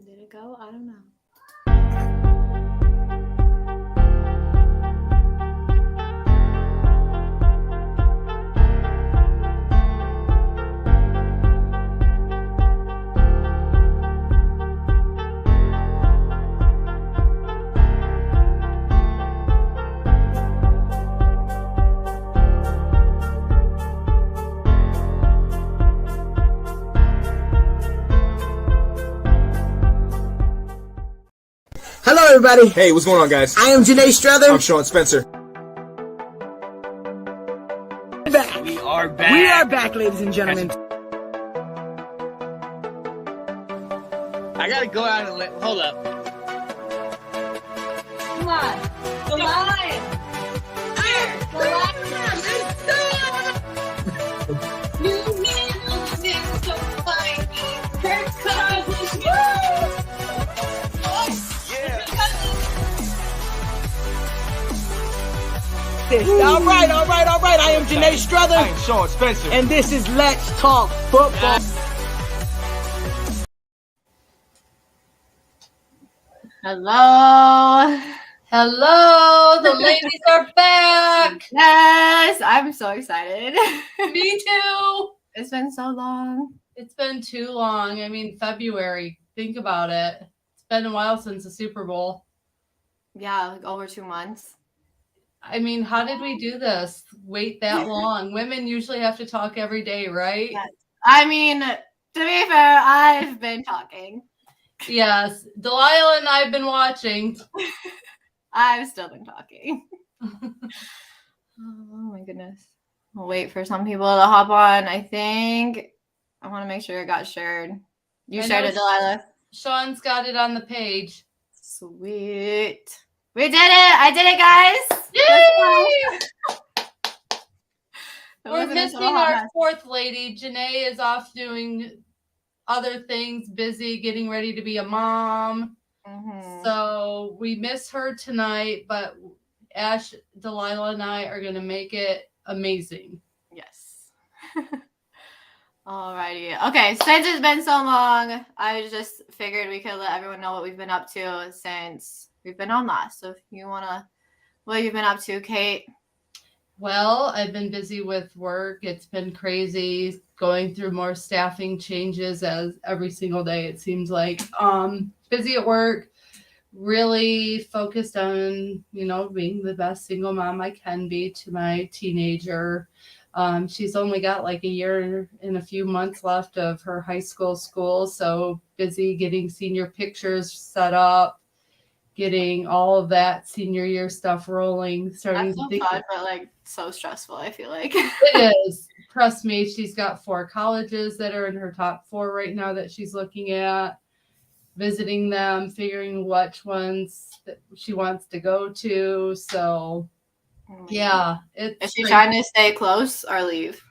Did it go? I don't know. Hello, everybody. Hey, what's going on, guys? I am Janae Strother. I'm Sean Spencer. Back. We are back. We are back, ladies and gentlemen. I gotta go out and hold up. Come on. The line. The line. You need to fight me. Kirk Cousins. All right. I am Janae Strother. I am Sean Spencer. And this is Let's Talk Football. Hello, the ladies are back. Yes, I'm so excited. Me too. It's been so long. It's been too long. I mean, February. Think about it. It's been a while since the Super Bowl. Yeah, like over 2 months. I mean, how did we do this? Wait that long? Women usually have to talk every day, right? Yes. I mean, to be fair, I've been talking. Yes. Delilah and I have been watching. I've still been talking. Oh my goodness. I'll wait for some people to hop on. I want to make sure it got shared. You shared it, Delilah. Sean's got it on the page. Sweet. We did it. I did it, guys. Yay! We're Wasn't it missing so hot? our fourth lady. Janae is off doing other things, busy getting ready to be a mom. Mhm. So we miss her tonight, but Ash, Delilah, and I are going to make it amazing. Yes. Alrighty. Okay, since it's been so long, I just figured we could let everyone know what we've been up to since we've been on last. So if you want to, what you've been up to, Kate? Well, I've been busy with work. It's been crazy going through more staffing changes as every single day, it seems like. Busy at work, really focused on, being the best single mom I can be to my teenager. She's only got like a year and a few months left of her high school, so busy getting senior pictures set up, getting all of that senior year stuff rolling, starting That's to think. so fun, but like so stressful, I feel like. It is. Trust me, she's got 4 colleges that are in her top 4 right now that she's looking at, visiting them, figuring which ones that she wants to go to. So, yeah. Is she trying to stay close or leave?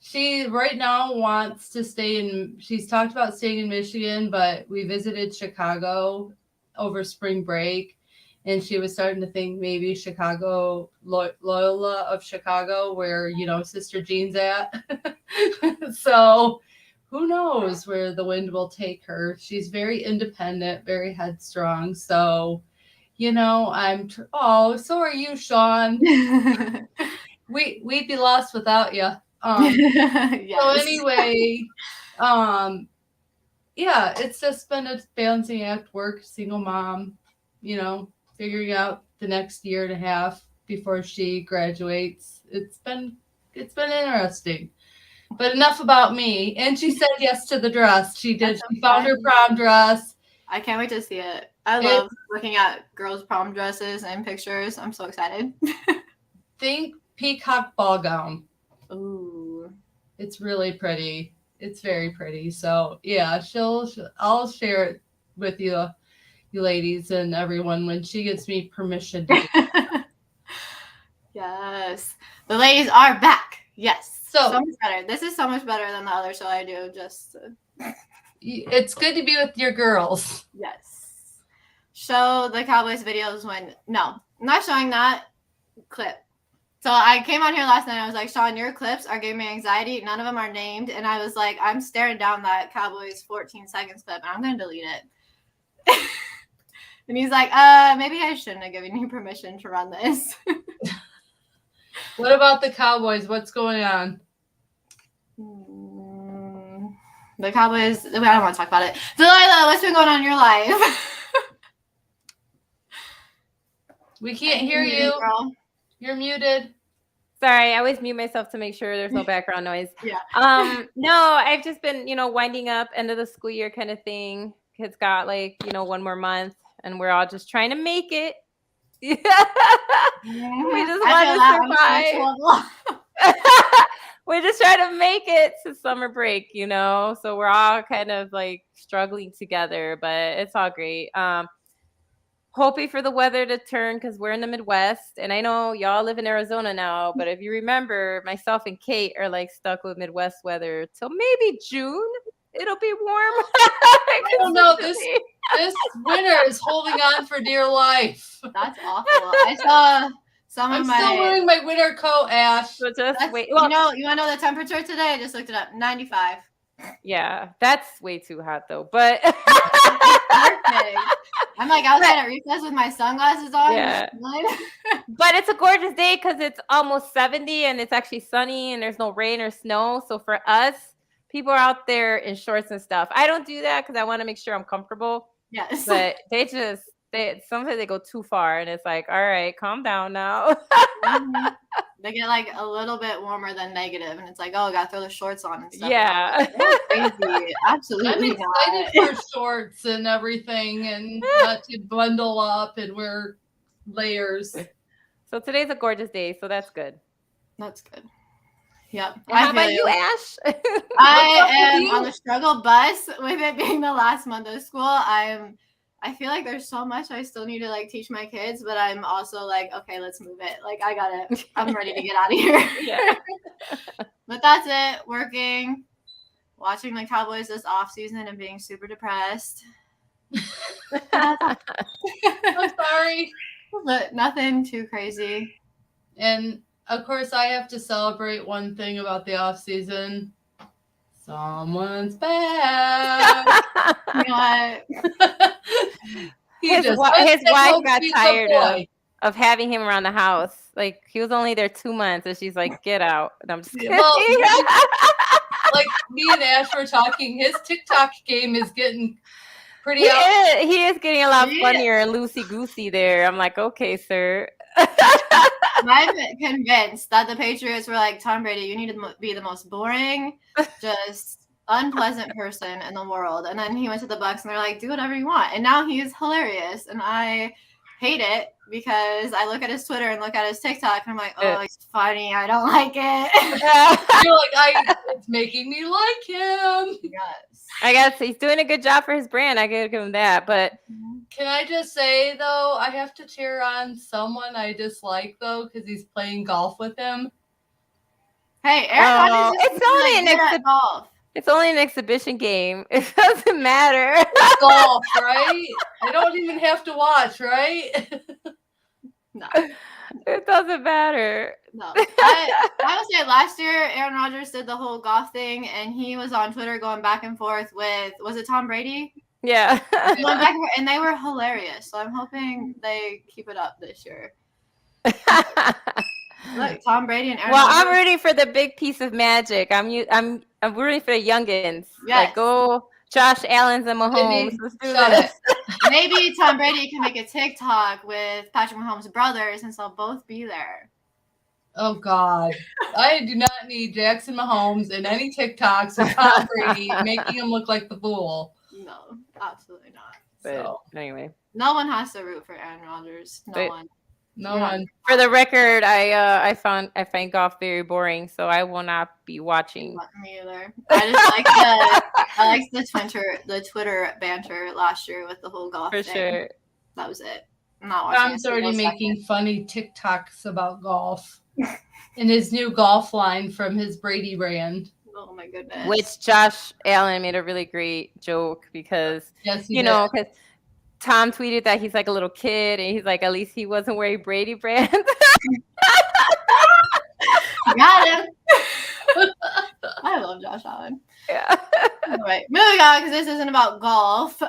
She right now wants to stay she's talked about staying in Michigan, but we visited Chicago over spring break. And she was starting to think maybe Chicago, Loyola of Chicago, where, Sister Jean's at. So who knows where the wind will take her. She's very independent, very headstrong. So, so are you, Sean. We'd be lost without you. Yes. So anyway, yeah, it's just been a balancing act, work, single mom, figuring out the next year and a half before she graduates. It's been interesting. But enough about me. And she said yes to the dress. She did. She found her prom dress. I can't wait to see it. I love looking at girls' prom dresses and pictures. I'm so excited. Think peacock ball gown. Ooh. It's really pretty. It's very pretty. So yeah, I'll share it with you ladies and everyone when she gives me permission to do it. Yes. The ladies are back. Yes. So much better. This is so much better than the other show I do. It's good to be with your girls. Yes. Show the Cowboys videos no, I'm not showing that clip. So I came on here last night. I was like, Sean, your clips are giving me anxiety. None of them are named. And I was like, I'm staring down that Cowboys 14 seconds clip and I'm going to delete it. And he's like, maybe I shouldn't have given you permission to run this. What about the Cowboys? What's going on? The Cowboys, I don't want to talk about it. Delilah, what's been going on in your life? We can't hear you. Girl. You're muted. Sorry, I always mute myself to make sure there's no background noise. Yeah. No, I've just been, winding up end of the school year kind of thing. Kids got like, one more month and we're all just trying to make it. We just want to survive. We're just trying to make it to summer break, so we're all kind of like struggling together, but it's all great. Hoping for the weather to turn because we're in the Midwest, and I know y'all live in Arizona now, but if you remember, myself and Kate are like stuck with Midwest weather till maybe June. It'll be warm. I don't know. This winter is holding on for dear life. That's awful. I saw some of I'm still wearing my winter coat, Ash. So just wait. Well, you want to know the temperature today? I just looked it up. 95. Yeah, that's way too hot though. But I'm like outside at recess with my sunglasses on. Yeah. But it's a gorgeous day because it's almost 70 and it's actually sunny and there's no rain or snow. So for us, people are out there in shorts and stuff. I don't do that because I want to make sure I'm comfortable. Yes. But sometimes they go too far and it's like, all right, calm down now. They get like a little bit warmer than negative, and it's like, oh, gotta throw the shorts on and stuff. Yeah. Crazy. Absolutely. I'm excited for shorts and everything and not to bundle up and wear layers. So today's a gorgeous day, so that's good. That's good. Yep. How about you, Ash? I am on the struggle bus with it being the last month of school. I feel like there's so much I still need to like teach my kids, but I'm also like, okay, let's move it. Like I'm ready to get out of here. Yeah. But that's it. Working, watching the Cowboys this off season and being super depressed. I'm sorry. But nothing too crazy. And of course I have to celebrate one thing about the off season. Someone's back. You know what? His wife got tired of having him around the house. Like he was only there 2 months, and she's like, "Get out!" And I'm just kidding. Well, like me and Ash were talking, his TikTok game is getting pretty. He is getting a lot funnier and loosey goosey there. I'm like, okay, sir. I'm convinced that the Patriots were like, Tom Brady, you need to be the most boring, just unpleasant person in the world. And then he went to the Bucs and they're like, do whatever you want. And now he's hilarious. And I hate it because I look at his Twitter and look at his TikTok and I'm like, oh, he's funny. I don't like it. You're like, it's making me like him. Yes. I guess he's doing a good job for his brand. I gotta give him that. But can I just say, though, I have to cheer on someone I dislike, though, because he's playing golf with him. Hey, Aaron Rodgers is golf. It's only an exhibition game. It doesn't matter. It's golf, right? I don't even have to watch, right? No. It doesn't matter. No. I would say last year, Aaron Rodgers did the whole golf thing, and he was on Twitter going back and forth with, was it Tom Brady? Yeah. Going back and forth, and they were hilarious. So I'm hoping they keep it up this year. Look, Tom Brady and Aaron Rodgers. I'm rooting for the big piece of magic. I'm rooting for the youngins. Yes. Like go Josh Allen's and Mahomes. Let's do this. Maybe Tom Brady can make a TikTok with Patrick Mahomes' brothers since they'll both be there. Oh, God. I do not need Jackson Mahomes in any TikToks of Tom Brady making him look like the fool. No, absolutely not. But anyway. No one has to root for Aaron Rodgers. No one. For the record, I find golf very boring, so I will not be watching. Not me either. I liked the Twitter banter last year with the whole golf thing. For sure. That was it. I'm not watching. Tom's already making funny TikToks about golf in his new golf line from his Brady brand. Oh my goodness. Which Josh Allen made a really great joke because because Tom tweeted that he's like a little kid and he's like, at least he wasn't wearing Brady brand. Got him. I love Josh Allen. Yeah. All right, moving on because this isn't about golf.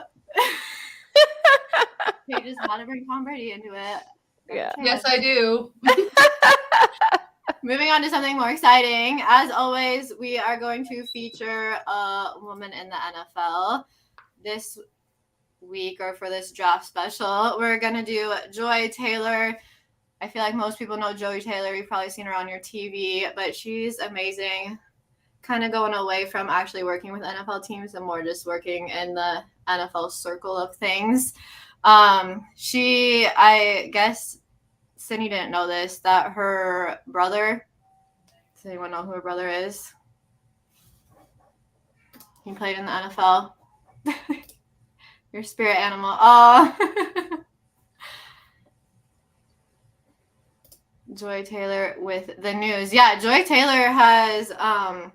Paige just had to bring Tom Brady into it. Yeah. Okay. Yes, I do. Moving on to something more exciting. As always, we are going to feature a woman in the NFL. This week, or for this draft special, we're going to do Joy Taylor. I feel like most people know Joey Taylor. You've probably seen her on your TV, but she's amazing. Kind of going away from actually working with NFL teams and more just working in the NFL circle of things. I guess Sydney didn't know this, that her brother, does anyone know who her brother is? He played in the NFL. Your spirit animal. Oh. Joy Taylor with the news. Yeah, Joy Taylor has done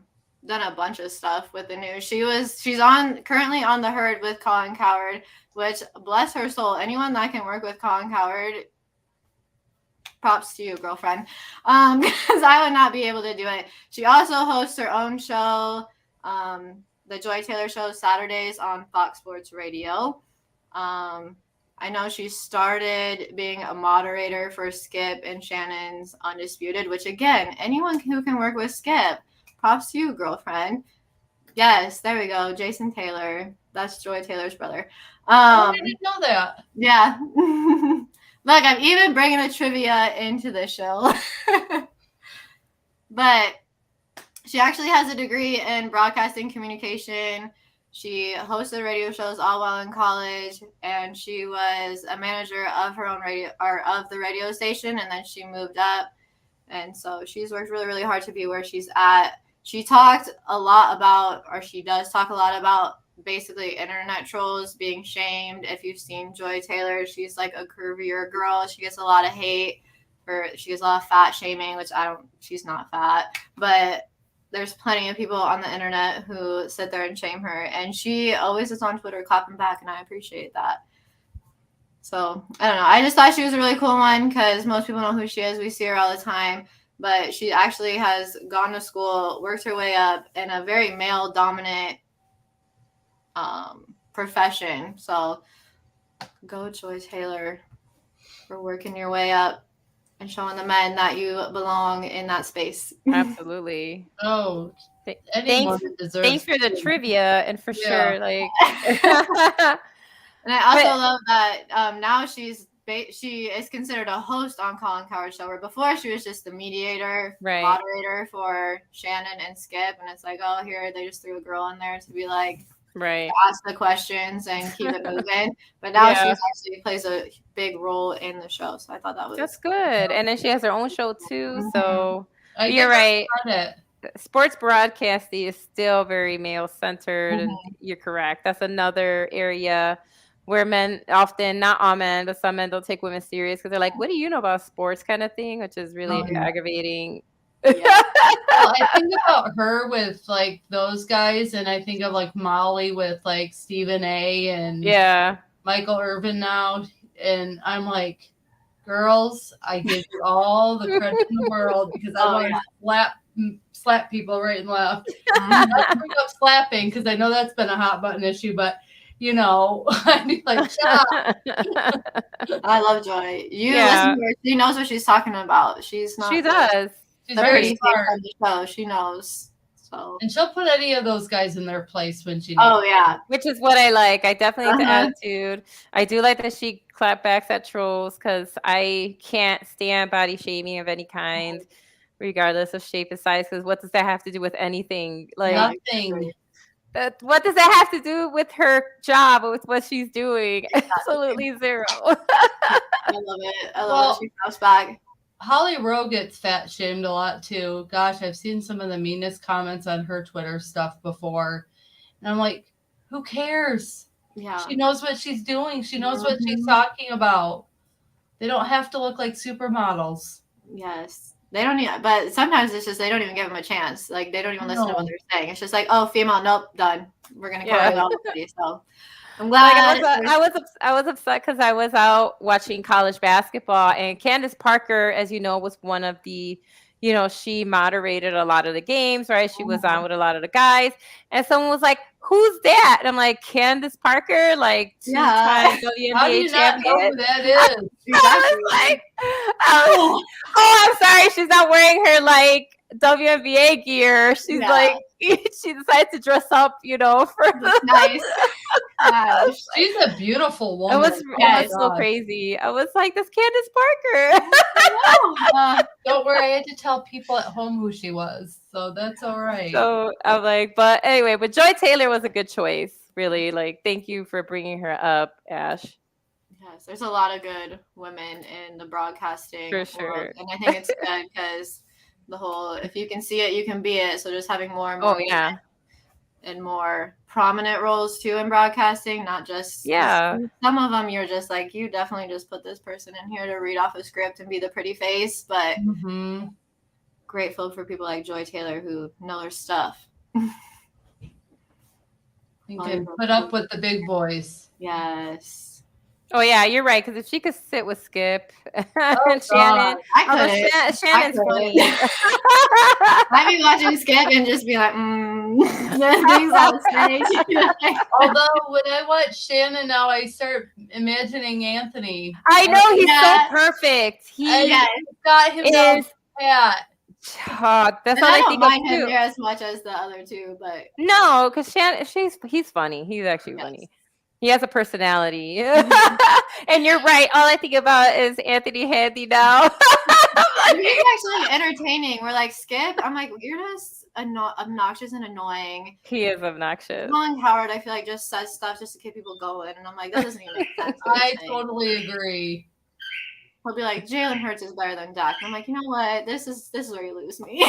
a bunch of stuff with the news. She's currently on the Herd with Colin Cowherd, which, bless her soul, anyone that can work with Colin Cowherd, props to you, girlfriend, because I would not be able to do it. She also hosts her own show, the Joy Taylor Show, Saturdays on Fox Sports Radio. I know she started being a moderator for Skip and Shannon's Undisputed, which, again, anyone who can work with Skip, props to you, girlfriend. Yes, there we go. Jason Taylor. That's Joy Taylor's brother. I didn't know that. Yeah. Look, I'm even bringing the trivia into the show. But she actually has a degree in broadcasting communication. She hosted radio shows all while in college, and she was a manager of her own radio, or of the radio station, and then she moved up. And so she's worked really, really hard to be where she's at. She talked a lot about, or she does talk a lot about, basically internet trolls being shamed. If you've seen Joy Taylor, she's like a curvier girl. She gets a lot of hate she gets a lot of fat shaming, which she's not fat, but there's plenty of people on the internet who sit there and shame her, and she always is on Twitter clapping back, and I appreciate that. So I don't know. I just thought she was a really cool one because most people know who she is. We see her all the time, but she actually has gone to school, worked her way up in a very male dominant profession. So go Joy Taylor for working your way up and showing the men that you belong in that space. Absolutely. Oh, thanks for the trivia, and for sure, like. And I also love that now she is considered a host on Colin Cowherd's show, where before she was just the moderator for Shannon and Skip, and it's like, oh, here they just threw a girl in there to be like, ask the questions and keep it moving. But now she actually plays a big role in the show, so I thought that's good. And then she has her own show too. So you're right. Sports broadcasting is still very male centered, and you're correct. That's another area where men often, not all men, but some men don't take women serious because they're like, what do you know about sports, kind of thing, which is really aggravating. Well, I think about her with like those guys, and I think of like Molly with like Stephen A. and Michael Irvin now, and I'm like, girls, I give you all the credit in the world because I want to slap people right and left. Not bring up slapping because I know that's been a hot button issue, but you know, I'd be like, shut up. I love Joy. You listen to her. She knows what she's talking about. She's not. She does. She's very smart. On the show. She knows. So. And she'll put any of those guys in their place when she needs. Oh yeah, which is what I like. I definitely like the attitude. I do like that she clapbacks at trolls because I can't stand body shaming of any kind, regardless of shape and size. Because what does that have to do with anything? Like nothing. What does that have to do with her job or with what she's doing? Absolutely zero. I love it. I love it. She comes back. Holly Rowe gets fat shamed a lot too. Gosh, I've seen some of the meanest comments on her Twitter stuff before. And I'm like, who cares? Yeah. She knows what she's doing. She knows what she's talking about. They don't have to look like supermodels. Yes. They don't even, but sometimes it's just they don't even give them a chance. Like they don't even listen to what they're saying. It's just like, oh, female, nope, done. We're gonna cover it all. So I'm glad. Like I was upset because I was out watching college basketball, and Candace Parker, as you know, was one of the she moderated a lot of the games, right? She was on with a lot of the guys. And someone was like, who's that? And I'm like, Candace Parker, like two-time WNBA How do you not know champion. who that is? I was like, oh, I'm sorry, she's not wearing her like WNBA gear. She's like, she decided to dress up, for nice. Gosh. She's a beautiful woman. It was so crazy. I was like, this Candace Parker. Don't worry, I had to tell people at home who she was, so that's all right. So I'm like, but anyway, but Joy Taylor was a good choice, really. Like, thank you for bringing her up, Ash. Yes, there's a lot of good women in the broadcasting For sure. world, and I think it's good because the whole, if you can see it, you can be it. So just having more and more women in more prominent roles too in broadcasting, not just some of them you're just like, you definitely just put this person in here to read off a script and be the pretty face, but grateful for people like Joy Taylor who know their stuff. You can put up with the big boys. Yes. Oh yeah, you're right. Because if she could sit with Skip and Shannon, Shannon's funny. I'd be watching Skip and just be like, things on stage. Although when I watch Shannon now, I start imagining Anthony. I know he's so perfect. He got him down pat. That's and all I think don't mind of him too. there as much as the other two, but no, because Shannon, he's funny. He's actually funny. He has a personality. And you're right. All I think about is Anthony Handy now. He's actually entertaining. We're like, Skip, I'm like, you're just obnoxious and annoying. He is obnoxious. Colin Howard, I feel like, just says stuff just to keep people going. And I'm like, that doesn't even make sense. I totally agree. He'll be like, Jalen Hurts is better than Dak. I'm like, you know what? This is where you lose me.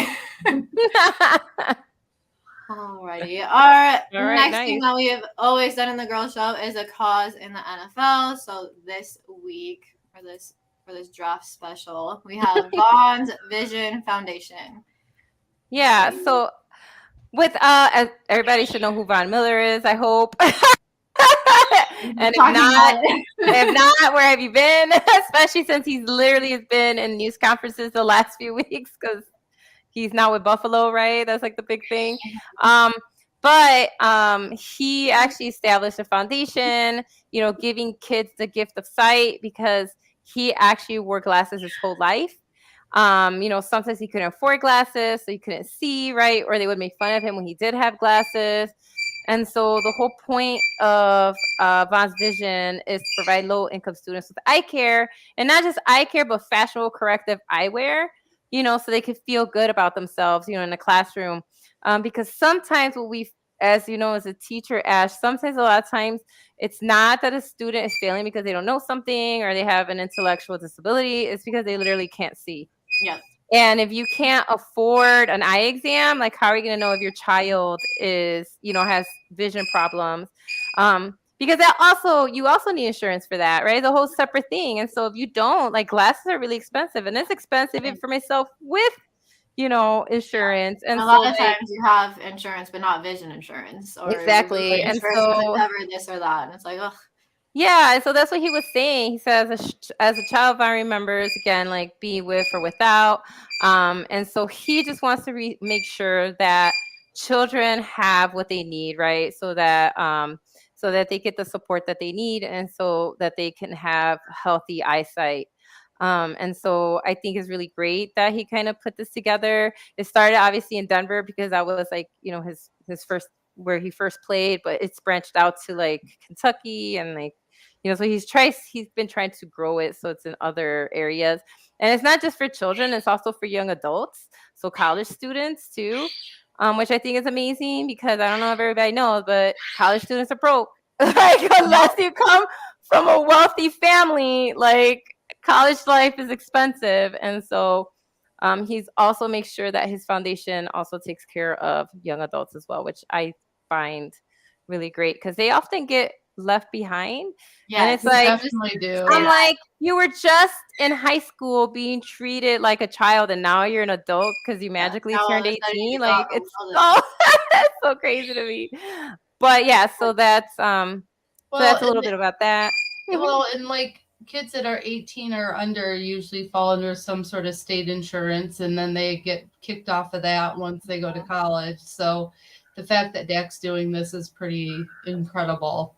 Alrighty. Next thing that we have always done in the girl show is a cause in the NFL. So this week, for this draft special, we have Vaughn's Vision Foundation. Yeah. So with everybody should know who Von Miller is, I hope. And if not, where have you been? Especially since he's literally has been in news conferences the last few weeks because he's now with Buffalo, right? That's like the big thing. But he actually established a foundation, giving kids the gift of sight because he actually wore glasses his whole life. Sometimes he couldn't afford glasses, so he couldn't see, right? Or they would make fun of him when he did have glasses. And so the whole point of Vaughn's Vision is to provide low-income students with eye care, and not just eye care, but fashionable corrective eyewear, so they could feel good about themselves, in the classroom. Because sometimes what we, as you know, as a teacher, Ash, sometimes a lot of times it's not that a student is failing because they don't know something or they have an intellectual disability. It's because they literally can't see. Yeah. And if you can't afford an eye exam, like how are you going to know if your child is, has vision problems? Because you also need insurance for that, right? The whole separate thing. And so if you don't, like glasses are really expensive, and it's expensive even for myself with, insurance. And a lot of times you have insurance, but not vision insurance. Or exactly. And so cover this or that. And it's like, ugh. Yeah, and so that's what he was saying. He says, as a child, Vaughn remembers, again, like be with or without. And so he just wants to make sure that children have what they need, right? So that they get the support that they need and so that they can have healthy eyesight. And so I think it's really great that he kind of put this together. It started obviously in Denver because that was like, his first, where he first played, but it's branched out to like Kentucky and like, so he's been trying to grow it so it's in other areas. And it's not just for children, it's also for young adults. So college students too, which I think is amazing because I don't know if everybody knows, but college students are broke. Like unless you come from a wealthy family, like college life is expensive. And so he's also makes sure that his foundation also takes care of young adults as well, which I find really great because they often get left behind. Yeah, and it's like, definitely do. I'm like, you were just in high school being treated like a child, and now you're an adult because you magically turned 18. Like it's so crazy to me. But yeah, so that's so that's a little bit about that. Well, and like kids that are 18 or under usually fall under some sort of state insurance, and then they get kicked off of that once they go to college. So the fact that Dak's doing this is pretty incredible.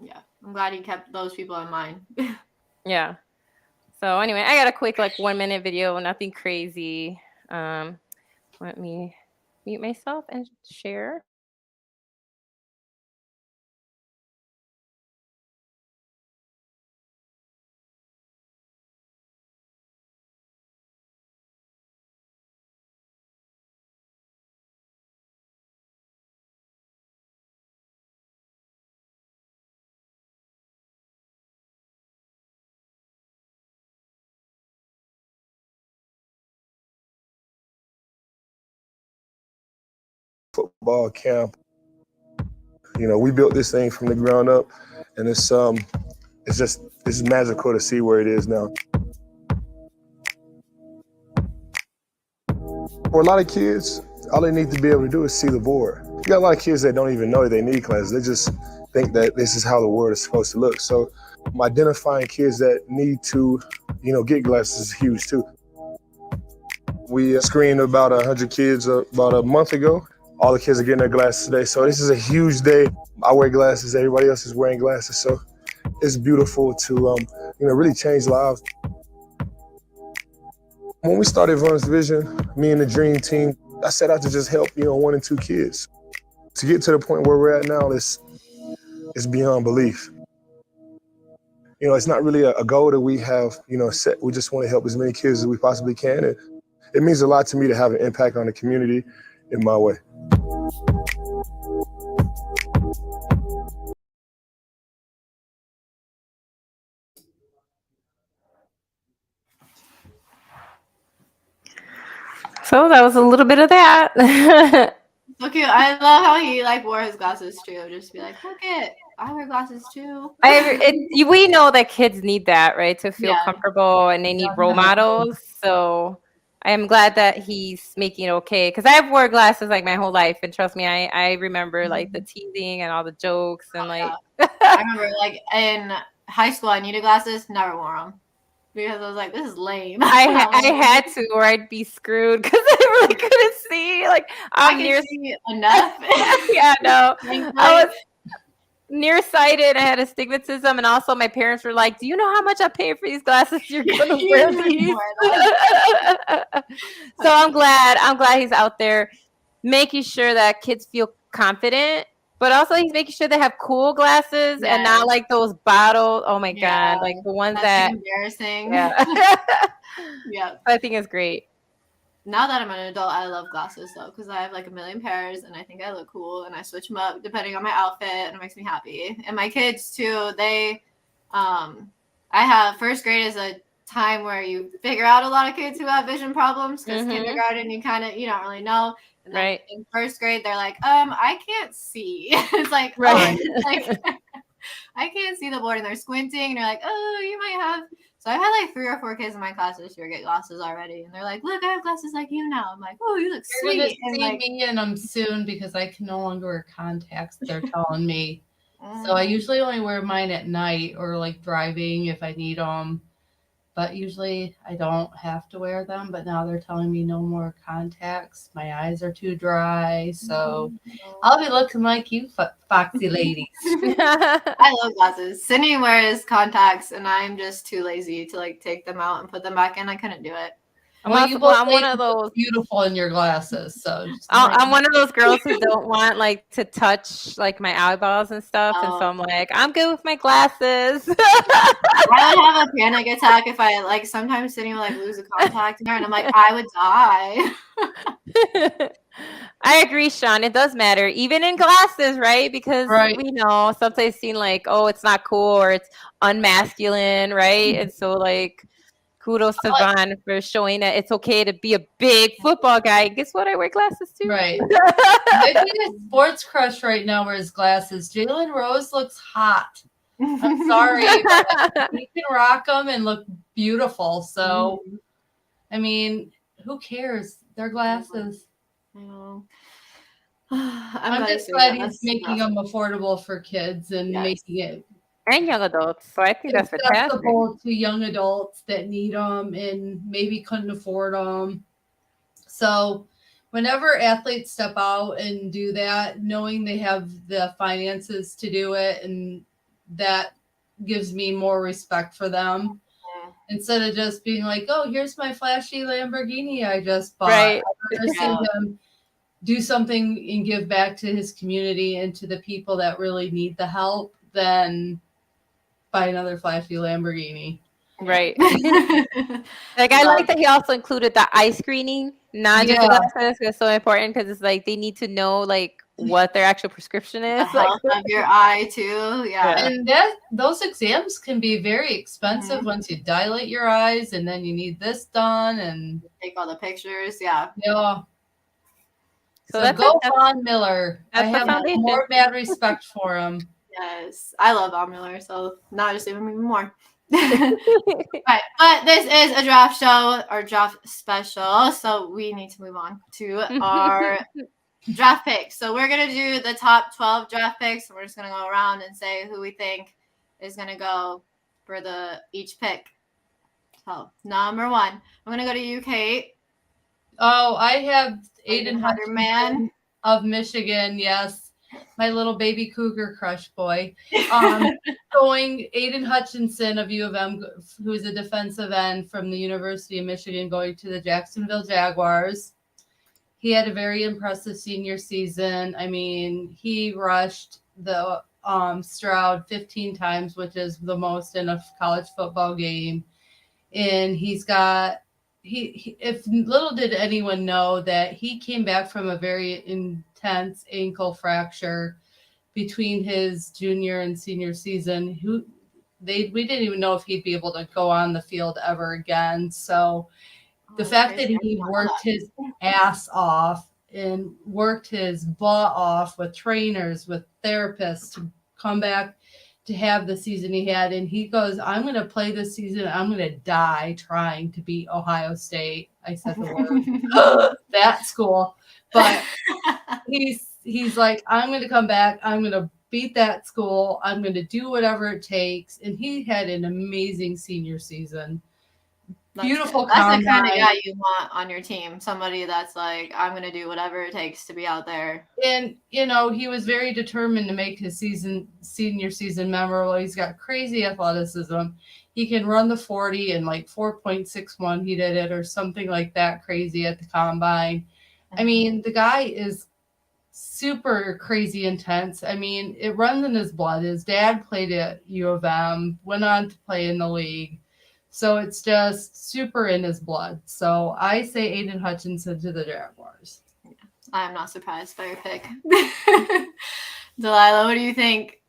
Yeah, I'm glad he kept those people in mind. Yeah. So anyway, I got a quick 1 minute video, nothing crazy. Let me mute myself and share. Football camp. We built this thing from the ground up, and it's magical to see where it is now. For a lot of kids, all they need to be able to do is see the board. You got a lot of kids that don't even know they need classes. They just think that this is how the world is supposed to look. So identifying kids that need to, get glasses is huge too. We screened about 100 kids about a month ago. All the kids are getting their glasses today. So this is a huge day. I wear glasses. Everybody else is wearing glasses. So it's beautiful to, really change lives. When we started Runner's Vision, me and the Dream Team, I set out to just help, 1 and 2 kids. To get to the point where we're at now, it's beyond belief. It's not really a goal that we have, set. We just want to help as many kids as we possibly can. And it means a lot to me to have an impact on the community in my way. So that was a little bit of that. So cute. I love how he wore his glasses too. Just be like, look it, I wear glasses too. We know that kids need that, right, to feel comfortable, and they need role models. So I am glad that he's making it okay, because I've wore glasses my whole life, and trust me, I remember the teasing and all the jokes and I remember in high school I needed glasses, never wore them. Because I was like, this is lame. I had to, or I'd be screwed because I really couldn't see. I'm see enough. Yeah, no. I was nearsighted. I had astigmatism, and also my parents were like, "Do you know how much I paid for these glasses? You're gonna wear these." So I'm glad he's out there making sure that kids feel confident. But also he's making sure they have cool glasses and not those bottle. Oh my God. The ones that's embarrassing. Yeah. Yeah. I think it's great. Now that I'm an adult, I love glasses though, because I have a million pairs and I think I look cool, and I switch them up depending on my outfit, and it makes me happy. And my kids too, I have first grade is a time where you figure out a lot of kids who have vision problems, because kindergarten you don't really know. And then in first grade, they're like, I can't see. It's like, right. I can't see the board, and they're squinting, and you're like, oh, you might have. So I've had 3 or 4 kids in my class this year get glasses already, and they're like, look, I have glasses like you now. I'm like, oh, you look sweet. You're gonna see me in them soon, because I can no longer wear contacts, they're telling me. So I usually only wear mine at night or driving if I need them. But usually I don't have to wear them. But now they're telling me no more contacts. My eyes are too dry. So I'll be looking like you, foxy ladies. I love glasses. Sydney wears contacts, and I'm just too lazy to take them out and put them back in. I couldn't do it. I'm one of those beautiful in your glasses. So I'm one of those girls who don't want to touch my eyeballs and stuff, and so I'm like, I'm good with my glasses. I would have a panic attack if I sometimes Sydney would lose a contact in there, and I'm like, I would die. I agree, Sean. It does matter, even in glasses, right? Because we know sometimes seen oh, it's not cool, or it's unmasculine, right? And so kudos to Vaughn for showing that it's okay to be a big football guy. Guess what? I wear glasses too. Right. I think a sports crush right now wears glasses. Jalen Rose looks hot. I'm sorry, but he can rock them and look beautiful. So, I mean, who cares? They're glasses. I know. I'm just glad he's making them affordable for kids and making it And young adults. So I think that's fantastic. Accessible to young adults that need them and maybe couldn't afford them. So whenever athletes step out and do that, knowing they have the finances to do it, and that gives me more respect for them. Instead of just being like, oh, here's my flashy Lamborghini I just bought. Right. I'd rather see him do something and give back to his community and to the people that really need the help than buy another flashy Lamborghini. Right. Like I like that he also included the eye screening, not just the glasses. It's so important because it's like they need to know like what their actual prescription is. The health of your eye too. Yeah. And those exams can be very expensive once you dilate your eyes, and then you need this done and take all the pictures. Yeah. Yeah. So So go Von Miller. I have more mad respect for him. Yes, I love Von Miller, so now just even more. Right, but this is a draft show or draft special, so we need to move on to our draft picks. So we're gonna do the top 12 draft picks. We're just gonna go around and say who we think is gonna go for each pick. So number 1, I'm gonna go to you, Kate. Oh, I have Aiden Hutchinson of Michigan. Yes, my little baby cougar crush boy. Going Aiden Hutchinson of U of M, who is a defensive end from the University of Michigan, going to the Jacksonville Jaguars. He had a very impressive senior season. I mean, he rushed the Stroud 15 times, which is the most in a college football game. And he's got if little did anyone know that he came back from a very intense ankle fracture between his junior and senior season. We didn't even know if he'd be able to go on the field ever again. So the fact that he worked his ass off and worked his butt off with trainers, with therapists to come back to have the season he had. And he goes, I'm going to play this season. I'm going to die trying to beat Ohio State. I said the word, that school. But he's like, I'm going to come back. I'm going to beat that school. I'm going to do whatever it takes. And he had an amazing senior season. Beautiful. That's the kind of guy you want on your team. Somebody that's like, I'm going to do whatever it takes to be out there. And, he was very determined to make his senior season memorable. He's got crazy athleticism. He can run the 40 in like 4.61. He did it or something like that crazy at the combine. I mean, the guy is super crazy intense. I mean, it runs in his blood. His dad played at U of M, went on to play in the league. So it's just super in his blood. So I say Aiden Hutchinson to the Jaguars. Yeah, I'm not surprised by your pick. Delilah, what do you think?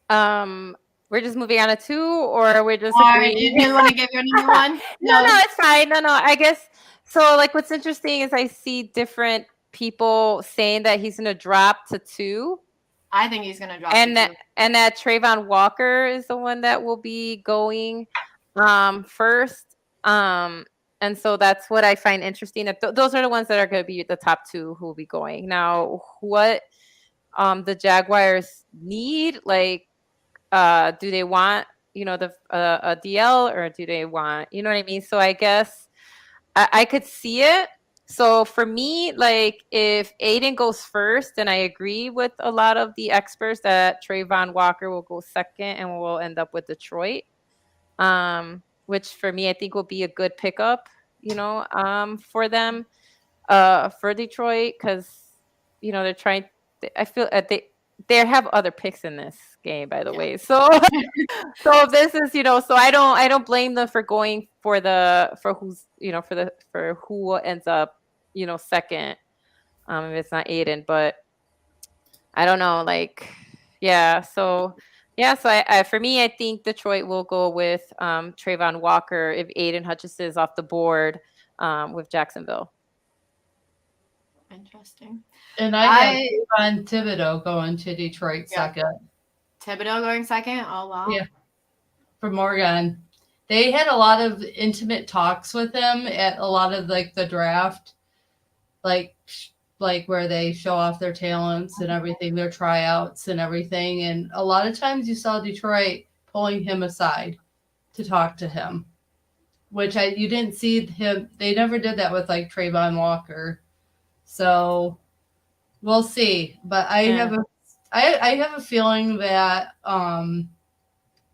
We're just moving on to 2, or we're just agreeing? You didn't want to give your number 1? No, it's fine. No, I guess so. Like, what's interesting is I see different people saying that he's going to drop to 2. I think he's going to drop and that Trayvon Walker is the one that will be going first. And so that's what I find interesting. That those are the ones that are going to be the top 2 who will be going. Now, what the Jaguars need, like, do they want, a DL, or do they want, you know what I mean? So I guess I could see it. So for me, like, if Aiden goes first, then I agree with a lot of the experts that Trayvon Walker will go second and we'll end up with Detroit, which for me, I think will be a good pickup, for them, for Detroit, because, they're trying. I feel they have other picks in this game, by the way. So this is, so I don't blame them for going for who ends up, second, if it's not Aiden. But I don't know, like, yeah. So I for me, I think Detroit will go with Trayvon Walker if Aiden Hutchinson is off the board with Jacksonville. Interesting. And I have Thibodeau going to Detroit second. Thibodeau going second? Oh, wow. Yeah. For Morgan. They had a lot of intimate talks with him at a lot of, like, the draft, like, like where they show off their talents and everything, their tryouts and everything. And a lot of times you saw Detroit pulling him aside to talk to him, which you didn't see him. They never did that with like Trayvon Walker. So we'll see. But I have a feeling that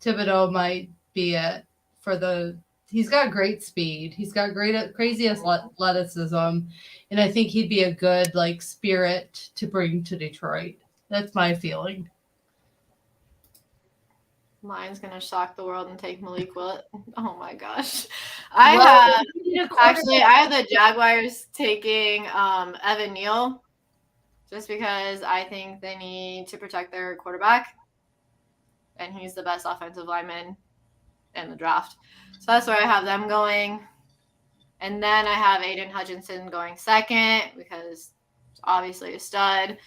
Thibodeau might be it for the. He's got great speed. He's got crazy athleticism, and I think he'd be a good like spirit to bring to Detroit. That's my feeling. Mine's gonna shock the world and take Malik Willett. Oh my gosh, I have the Jaguars taking Evan Neal, just because I think they need to protect their quarterback, and he's the best offensive lineman in the draft. So that's where I have them going. And then I have Aiden Hutchinson going second because it's obviously a stud.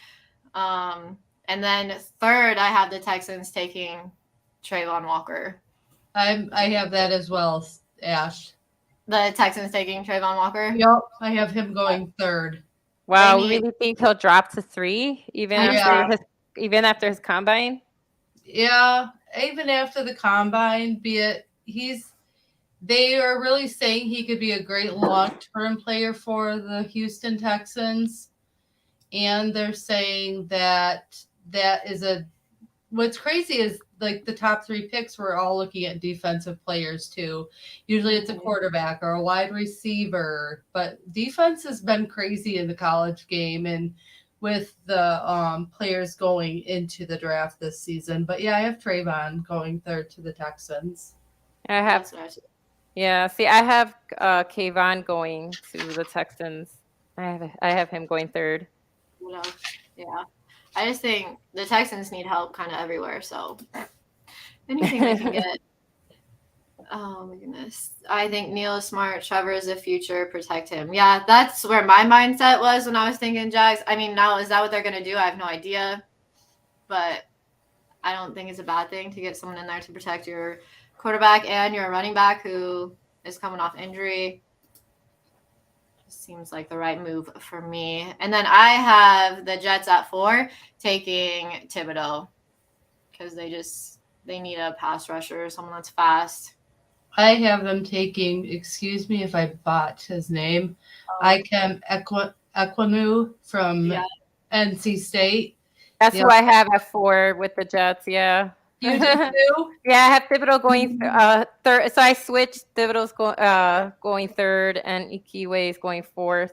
And then third, I have the Texans taking Trayvon Walker. I have that as well, Ash. The Texans taking Trayvon Walker? Yep, I have him going third. Wow, we really think he'll drop to 3 even after his combine? Yeah, even after the combine, they are really saying he could be a great long-term player for the Houston Texans. And they're saying that what's crazy is like the top 3 picks, we're all looking at defensive players too. Usually it's a quarterback or a wide receiver, but defense has been crazy in the college game and with the players going into the draft this season. But yeah, I have Trayvon going third to the Texans. I have Kayvon going to the Texans. I have him going third. Yeah. I just think the Texans need help kind of everywhere. So anything they can get. Oh my goodness. I think Neil is smart. Trevor is the future. Protect him. Yeah, that's where my mindset was when I was thinking Jags. I mean, now is that what they're going to do? I have no idea. But I don't think it's a bad thing to get someone in there to protect your quarterback and your running back who is coming off injury. Seems like the right move for me. And then I have the Jets at 4 taking Thibodeau because they need a pass rusher, someone that's fast. I have them taking, excuse me if I botch his name, Ikem Ekwonu from NC State. That's who I have at 4 with the Jets, yeah. You do too? Yeah, I have Thibodeau going third. So I switched. Thibodeau's going third, and Ikiwe is going 4th.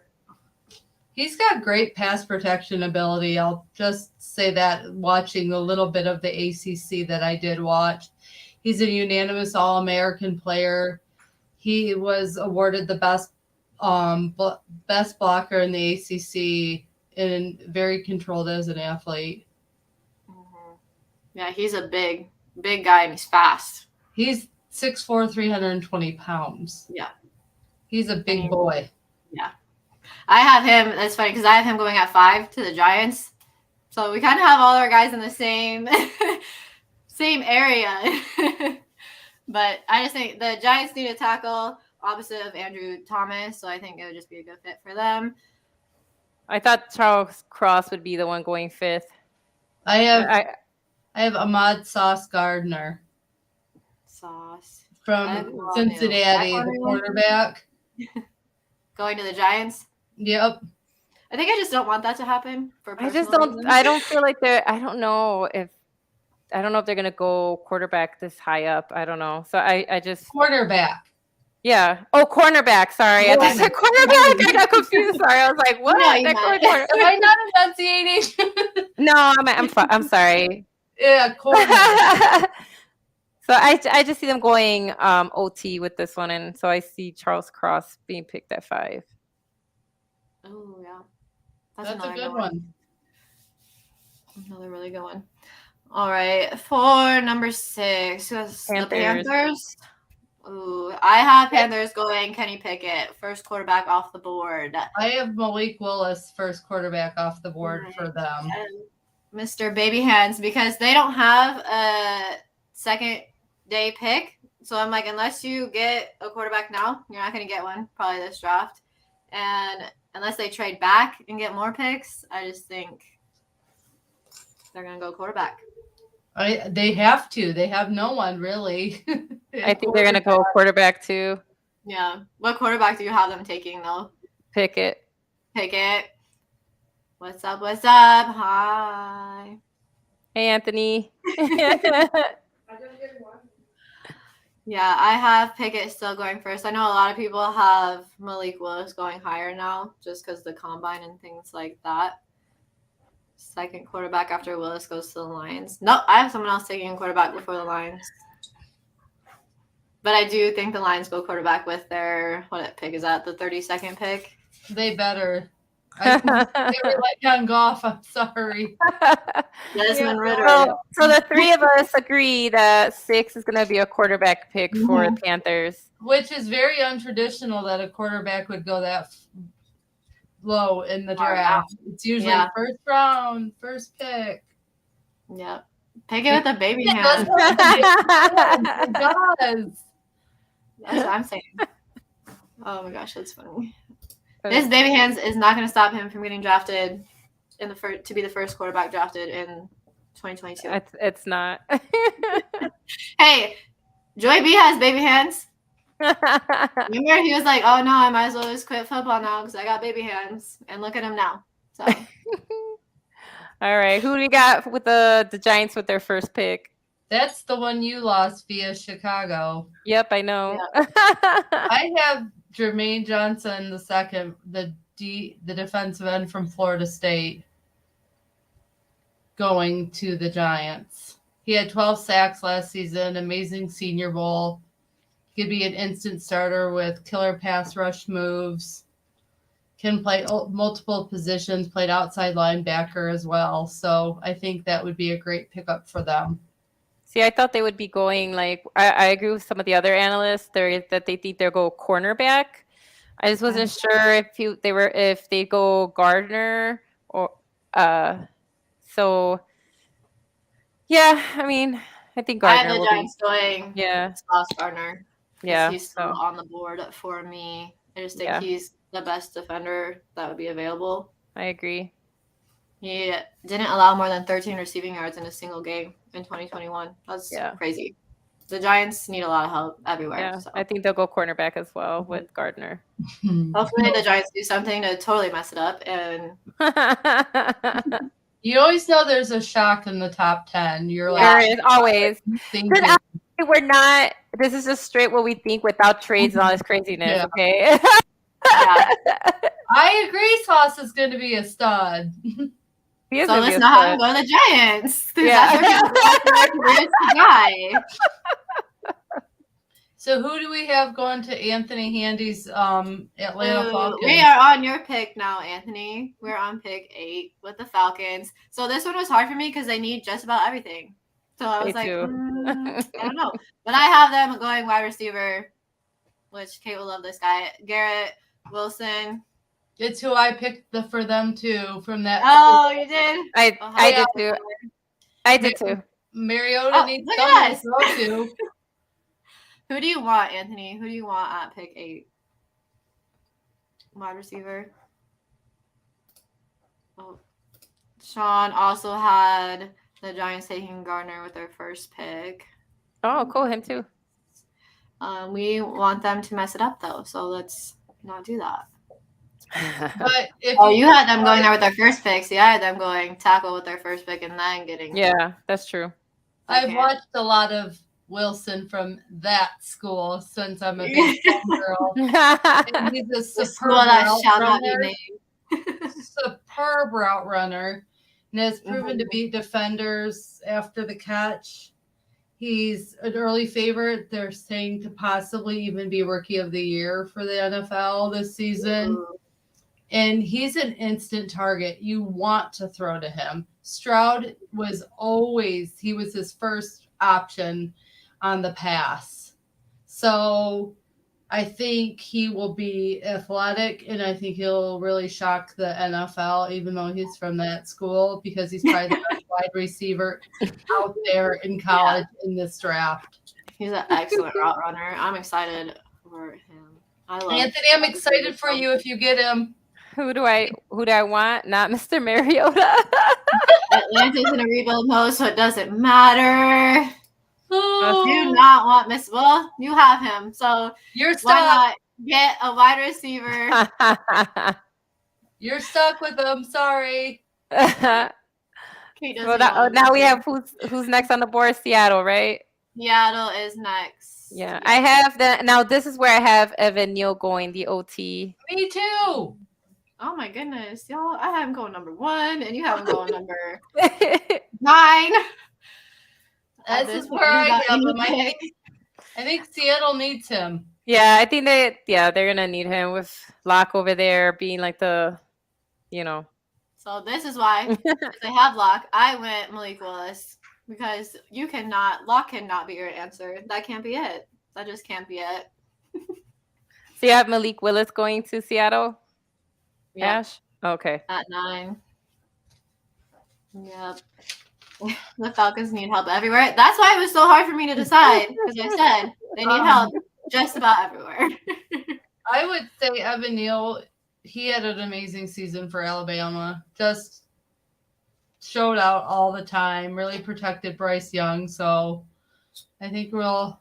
He's got great pass protection ability. I'll just say that watching a little bit of the ACC that I did watch. He's a unanimous All-American player. He was awarded the best blocker in the ACC and very controlled as an athlete. Yeah, he's a big guy and he's fast. He's 6'4", 320 pounds. Yeah. He's a big boy. Yeah. I have him, that's funny because I have him going at 5 to the Giants. So we kind of have all our guys in the same area. But I just think the Giants need a tackle opposite of Andrew Thomas. So I think it would just be a good fit for them. I thought Charles Cross would be the one going 5th. I have Ahmad Sauce Gardner. From Cincinnati, the quarterback. Going to the Giants? Yep. I think I just don't want that to happen. I don't feel like I don't know if they're going to go quarterback this high up. I don't know. So I just. Quarterback. Yeah. Oh, cornerback. Sorry. I said quarterback. I got confused. Sorry. I was like, what? Am I not enunciating? No, I'm sorry. Yeah, quarterback. So I just see them going OT with this one, and so I see Charles Cross being picked at 5. Oh yeah, that's a good one. Another really good one. All right, for number 6, the Panthers. Ooh, I have Panthers going Kenny Pickett, first quarterback off the board. I have Malik Willis, first quarterback off the board for them. Mr. Baby Hands, because they don't have a second-day pick. So I'm like, unless you get a quarterback now, you're not going to get one probably this draft. And unless they trade back and get more picks, I just think they're going to go quarterback. They have to. They have no one really. I think they're gonna go quarterback too. Yeah. What quarterback do you have them taking though? Pickett. What's up? What's up? Hi. Hey, Anthony. Yeah, I have Pickett still going first. I know a lot of people have Malik Willis going higher now just because the combine and things like that. Second quarterback after Willis goes to the Lions. No, I have someone else taking a quarterback before the Lions. But I do think the Lions go quarterback with their, what pick is that, the 32nd pick? They better. They were let on golf. I'm sorry. Desmond Ritter. So the three of us agree that 6 is going to be a quarterback pick for the Panthers. Which is very untraditional that a quarterback would go that low in the draft. It's usually first round, first pick. Yeah. Pick it with a baby hand. It does. That's what I'm saying. Oh my gosh, that's funny. This baby hands is not going to stop him from getting drafted in the first to be the first quarterback drafted in 2022. It's not. Hey, Joey B has baby hands. Remember, he was like, "Oh no, I might as well just quit football now because I got baby hands." And look at him now. So, all right, who do we got with the Giants with their first pick? That's the one you lost via Chicago. Yep, I know. Yeah. I have Jermaine Johnson II, the defensive end from Florida State, going to the Giants. He had 12 sacks last season, amazing Senior Bowl. He could be an instant starter with killer pass rush moves. Can play multiple positions, played outside linebacker as well. So I think that would be a great pickup for them. See, I thought they would be going like I agree with some of the other analysts that they think they'll go cornerback. I just wasn't sure if they go Gardner or so. Yeah, I mean, I think Gardner. I have the Giants going. Yeah, Sauce Gardner. Yeah, he's still on the board for me. I just think he's the best defender that would be available. I agree. He didn't allow more than 13 receiving yards in a single game in 2021. That's crazy. The Giants need a lot of help everywhere. Yeah, so. I think they'll go cornerback as well with Gardner. Hopefully the Giants do something to totally mess it up. And you always know there's a shock in the top 10. You're like, there is always. We're not. This is just straight what we think without trades and all this craziness. Yeah. Okay. I agree. Sauce is going to be a stud. So let's not have him go to the Giants. So who do we have going to Anthony Handy's Atlanta Falcons? We are on your pick now, Anthony. We're on pick 8 with the Falcons. So this one was hard for me because they need just about everything. So I was I don't know. But I have them going wide receiver, which Kate will love this guy. Garrett Wilson. It's who I picked for them too from that. Oh, you did? I did too. I did too. Mariota needs someone to throw to. Who do you want, Anthony? Who do you want at pick 8? Wide receiver. Oh, Sean also had the Giants taking Gardner with their first pick. Oh, cool. Him too. We want them to mess it up though, so let's not do that. But you had them going there with their first pick. See, I had them going tackle with their first pick and then getting. Yeah, that's true. I've watched a lot of Wilson from that school since I'm a big girl. And he's a superb route runner, and has proven to beat defenders after the catch. He's an early favorite. They're saying to possibly even be Rookie of the Year for the NFL this season. Ooh. And he's an instant target. You want to throw to him. Stroud was his first option on the pass. So I think he will be athletic, and I think he'll really shock the NFL, even though he's from that school, because he's probably the best wide receiver out there in college in this draft. He's an excellent route runner. I'm excited for him. I love Anthony, I'm excited for you if you get him. Who do I want? Not Mr. Mariota. Atlanta's in a rebuild mode, so it doesn't matter. Oh, Do not want Miss. Well, you have him, so you're why stuck. not get a wide receiver? You're stuck with them. Sorry. He doesn't Well, want now we him. have who's next on the board? Seattle, right? Seattle is next. Yeah, I have that. Now this is where I have Evan Neal going the OT. Me too. Oh my goodness, y'all! I have him going number 1, and you have him going number 9. This is where I have him. I think Seattle needs him. Yeah, I think they're gonna need him with Locke over there being like the, So this is why if they have Locke. I went Malik Willis because Locke cannot be your answer. That can't be it. That just can't be it. So you have Malik Willis going to Seattle? Yep. Ash? Okay. At 9. Yep. The Falcons need help everywhere. That's why it was so hard for me to decide, because I said they need help just about everywhere. I would say Evan Neal, he had an amazing season for Alabama. Just showed out all the time, really protected Bryce Young. So I think he'll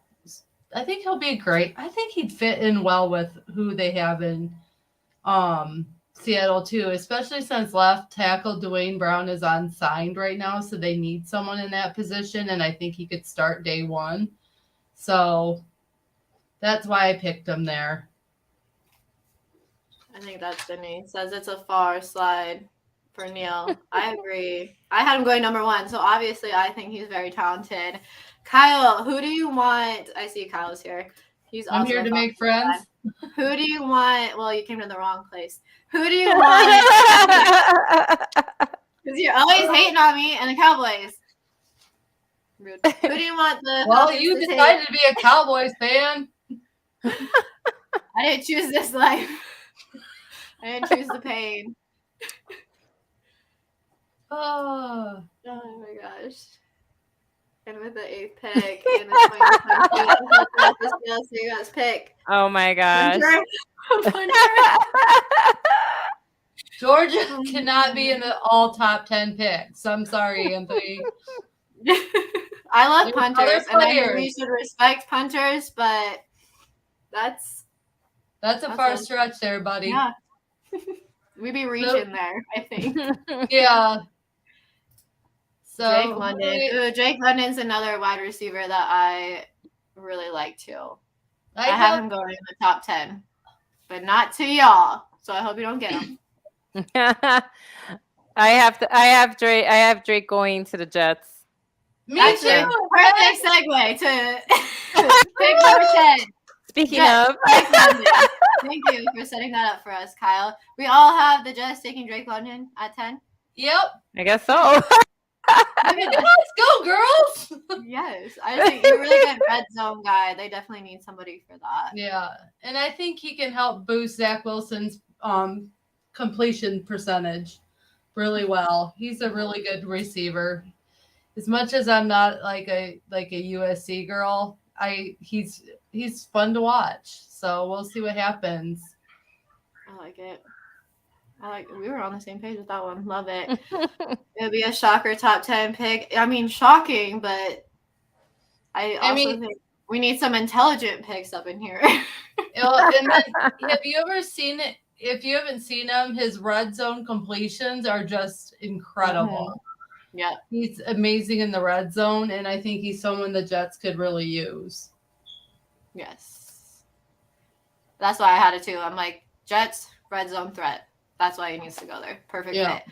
be great. I think he'd fit in well with who they have in Seattle too, especially since left tackle Dwayne Brown is unsigned right now, so they need someone in that position, and I think he could start day 1. So that's why I picked him there. I think that's Denise says it's a far slide for Neil. I agree. I had him going number 1, so obviously I think he's very talented. Kyle, who do you want? I see Kyle's here. I'm here to make friends. Who do you want? Well, you came to the wrong place. Who do you want? Because you're always hating on me and the Cowboys. Rude. Who do you want the Well, Falcons you to take? decided to be a Cowboys fan. I didn't choose this life. I didn't choose the pain. Oh. Oh my gosh. And with the 8th pick in the 2022 pick. Oh my gosh. Georgia cannot be in the all top 10 picks. I'm sorry, Anthony. I love There's punters, other and I think players. we should respect punters, but that's That's far stretch there, buddy. yeah. We be reaching there, I think. Yeah. So Drake London. Ooh, Drake London's another wide receiver that I really like too. I have him going in the top 10, but not to y'all. So I hope you don't get him. I have Drake going to the Jets. Me That's too. a perfect segue to pick number 10. Speaking Jets, of, Drake London. Thank you for setting that up for us, Kyle. We all have the Jets taking Drake London at 10. Yep. I guess so. Let's go, girls. Yes, I think you're a really good red zone guy. They definitely need somebody for that. Yeah, and I think he can help boost Zach Wilson's completion percentage really well. He's a really good receiver. As much as I'm not like a USC girl, he's fun to watch. So we'll see what happens. I like it. We were on the same page with that one. Love it. It would be a shocker top 10 pick. I mean, shocking, but I also think we need some intelligent picks up in here. And then, have you ever seen it? If you haven't seen him, his red zone completions are just incredible. Mm-hmm. Yeah. He's amazing in the red zone, and I think he's someone the Jets could really use. Yes. That's why I had it too. I'm like, Jets, red zone threat. That's why he needs to go there. Perfect fit.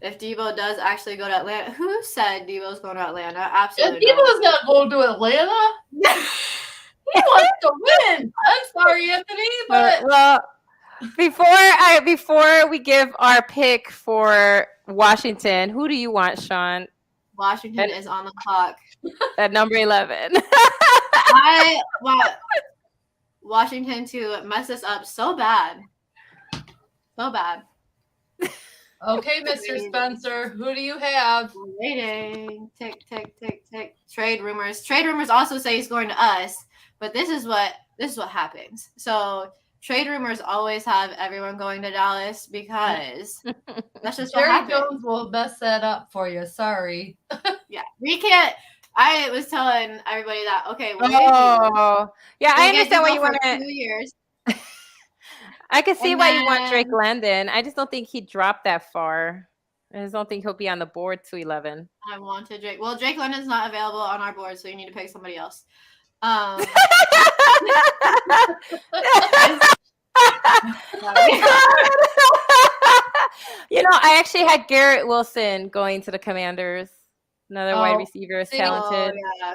If Debo does actually go to Atlanta, who said Debo's going to Atlanta? Absolutely. If Debo's not going to Atlanta, he wants to win. I'm sorry, Anthony, but well, before we give our pick for Washington, who do you want, Sean? Washington is on the clock at number 11. I want Washington to mess us up so bad. So bad. Okay, Mr. Spencer, who do you have? Waiting. Tick, tick, tick, tick. Trade rumors. Trade rumors also say he's going to us, but this is what happens. So trade rumors always have everyone going to Dallas because that's just what Jerry happens. Jones will mess that up for you. Sorry. Yeah, we can't. I was telling everybody that, okay, we'll yeah, I get understand why you for want to. 2 years. I can see And why you want Drake then- London. I just don't think he dropped that far. I just don't think he'll be on the board to 11. I wanted Drake. Well, Drake London's not available on our board, so you need to pick somebody else. You know, I actually had Garrett Wilson going to the Commanders. Another wide receiver is talented. Oh, yeah.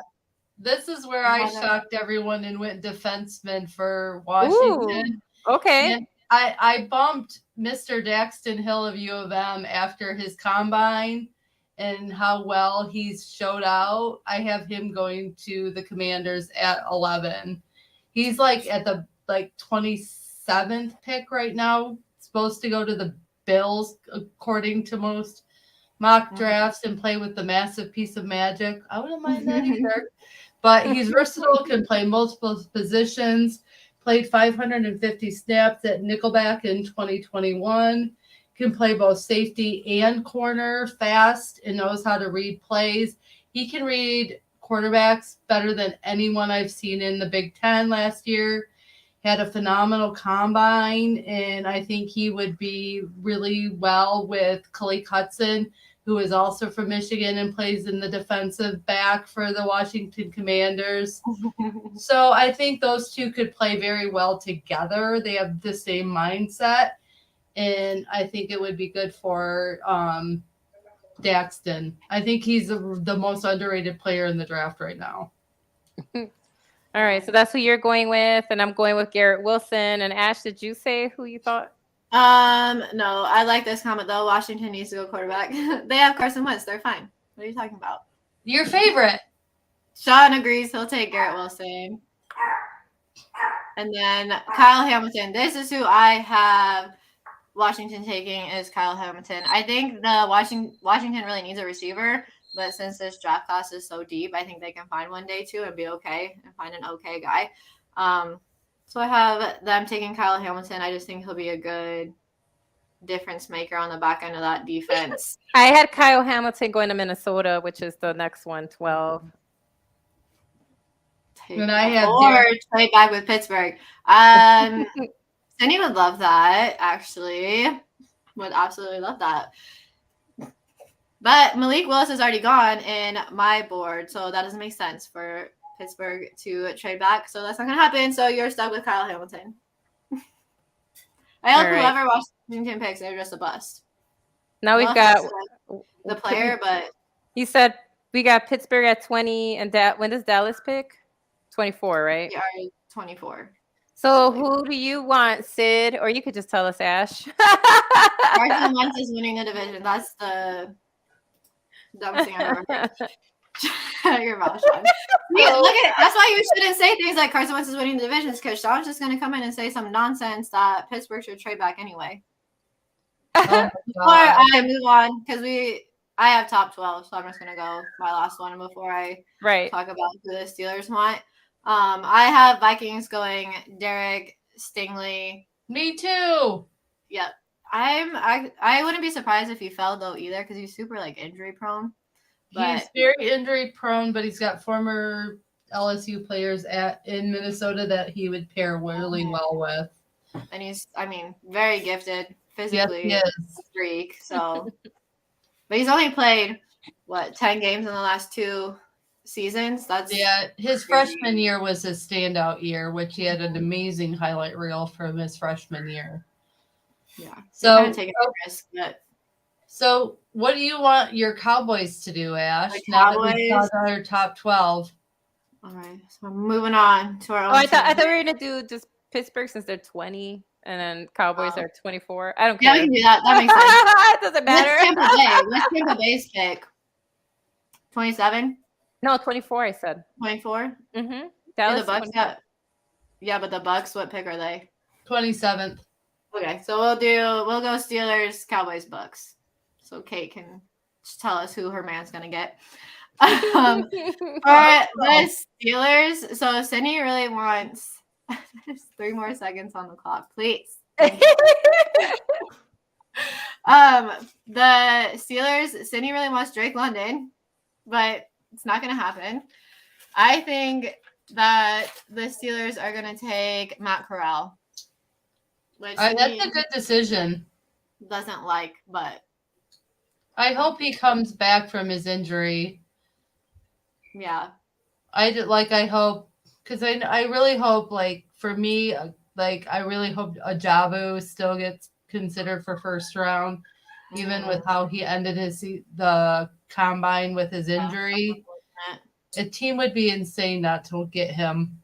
This is where I shocked everyone and went defenseman for Washington. Ooh, okay. And I bumped Mr. Daxton Hill of U of M after his combine and how well he's showed out. I have him going to the Commanders at 11. He's like at the 27th pick right now. Supposed to go to the Bills according to most mock drafts and play with the massive piece of magic. I wouldn't mind that either. But he's versatile, can play multiple positions, played 550 snaps at nickelback in 2021, can play both safety and corner, fast, and knows how to read plays. He can read quarterbacks better than anyone I've seen in the Big Ten last year. Had a phenomenal combine, and I think he would be really well with Khalil Hudson, who is also from Michigan and plays in the defensive back for the Washington Commanders. So I think those two could play very well together. They have the same mindset, and I think it would be good for Daxton. I think he's the most underrated player in the draft right now. All right, so that's who you're going with, and I'm going with Garrett Wilson. And Ash, did you say who you thought? No, I like this comment though. Washington needs to go quarterback. They have Carson Wentz. They're fine. What are you talking about? Your favorite. Sean agrees. He'll take Garrett Wilson. And then Kyle Hamilton. This is who I have Washington taking is Kyle Hamilton. I think the Washington really needs a receiver, but since this draft class is so deep, I think they can find one day too and be okay and find an okay guy. So I have them taking Kyle Hamilton. I just think he'll be a good difference maker on the back end of that defense. I had Kyle Hamilton going to Minnesota, which is the next one, 12. And I have or trade back with Pittsburgh. Cindy would love that, actually. Would absolutely love that. But Malik Willis is already gone in my board, so that doesn't make sense for Pittsburgh to trade back. So that's not going to happen. So you're stuck with Kyle Hamilton. I hope whoever Washington picks, they're just a bust. Now we've got the player, but you said we got Pittsburgh at 20, and when does Dallas pick? 24, right? Yeah, 24. So who do you want, Sid? Or you could just tell us, Ash. Carson Wentz is winning the division. That's the dumbest thing I've ever heard. Your mouth, Sean. Look at that's why you shouldn't say things like Carson Wentz is winning the divisions, because Sean's just going to come in and say some nonsense that Pittsburgh should trade back anyway. Oh Before I move on, because I have top 12, so I'm just going to go my last one before I talk about who the Steelers want. I have Vikings going Derek Stingley. Me too. Yep. I wouldn't be surprised if he fell though either, because he's super injury prone. He's very injury prone, but he's got former LSU players in Minnesota that he would pair really well with. And he's, very gifted physically. Yes, a freak. So, but he's only played 10 games in the last 2 seasons. That's his freshman year was his standout year, which he had an amazing highlight reel from his freshman year. Yeah. So kind of taking a risk, but. So what do you want your Cowboys to do, Ash? Now that we saw their top 12. All right. So moving on to our own. I thought we were gonna do just Pittsburgh since they're 20, and then Cowboys are 24. I don't care. Yeah, we can do that. That makes sense. It doesn't matter. What's Tampa Bay's pick? 27? No, 24. I said 24. Mm-hmm. Dallas. The Bucks got. Yeah, but the Bucks. What pick are they? 27th. Okay, so we'll go Steelers, Cowboys, Bucks. So Kate can just tell us who her man's gonna get. For the Steelers, so Cindy really wants There's 3 more seconds on the clock, please. The Steelers, Cindy really wants Drake London, but it's not going to happen. I think that the Steelers are going to take Matt Corral, which That's a good decision. doesn't like, but I hope he comes back from his injury. yeah. I hope, because I really hope, like, for me, like, I really hope Ajabu still gets considered for first round, even with how he ended the combine with his injury. A team would be insane not to get him.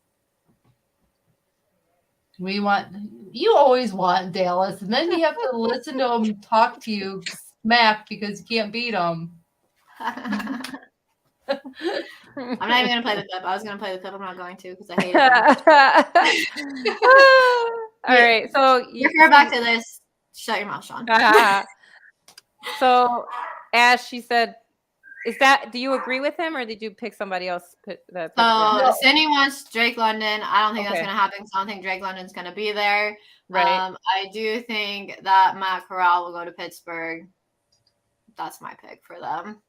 You always want Dallas, and then you have to listen to him talk to you smack because you can't beat him. I'm not even going to play the clip. I was going to play the clip. I'm not going to because I hate it. All right. So refer back to this. Shut your mouth, Sean. So Ash, she said, do you agree with him or did you pick somebody else? So Cindy wants Drake London. I don't think that's going to happen because I don't think Drake London's going to be there. Right. I do think that Matt Corral will go to Pittsburgh. That's my pick for them.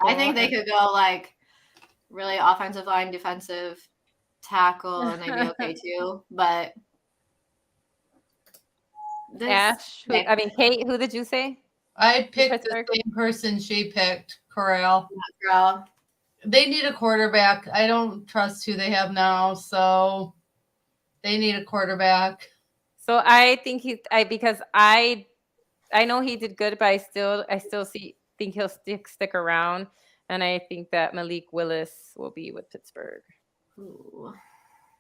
Cool. I think they could go like really offensive line, defensive tackle, and they'd be okay too. But Ash, Kate, who did you say? I picked the same person she picked, Corral. They need a quarterback. I don't trust who they have now, so they need a quarterback. So I think because I know he did good, but I still think he'll stick around, and I think that Malik Willis will be with Pittsburgh. Ooh.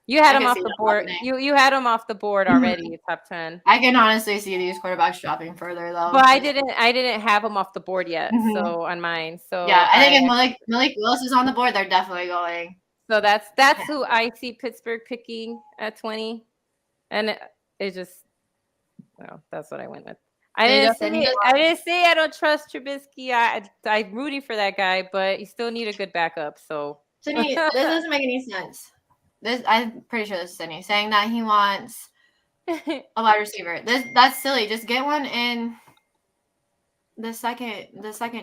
You had him off the board. You had him off the board already, top 10. I can honestly see these quarterbacks dropping further though. But I didn't have him off the board yet, so on mine. So yeah, I think if Malik Willis is on the board, they're definitely going. So that's who I see Pittsburgh picking at 20, and it just that's what I went with. I didn't say I don't trust Trubisky. I'm rooting for that guy, but you still need a good backup. So Sydney, this doesn't make any sense. I'm pretty sure this is Sydney saying that he wants a wide receiver. That's silly. Just get one in the second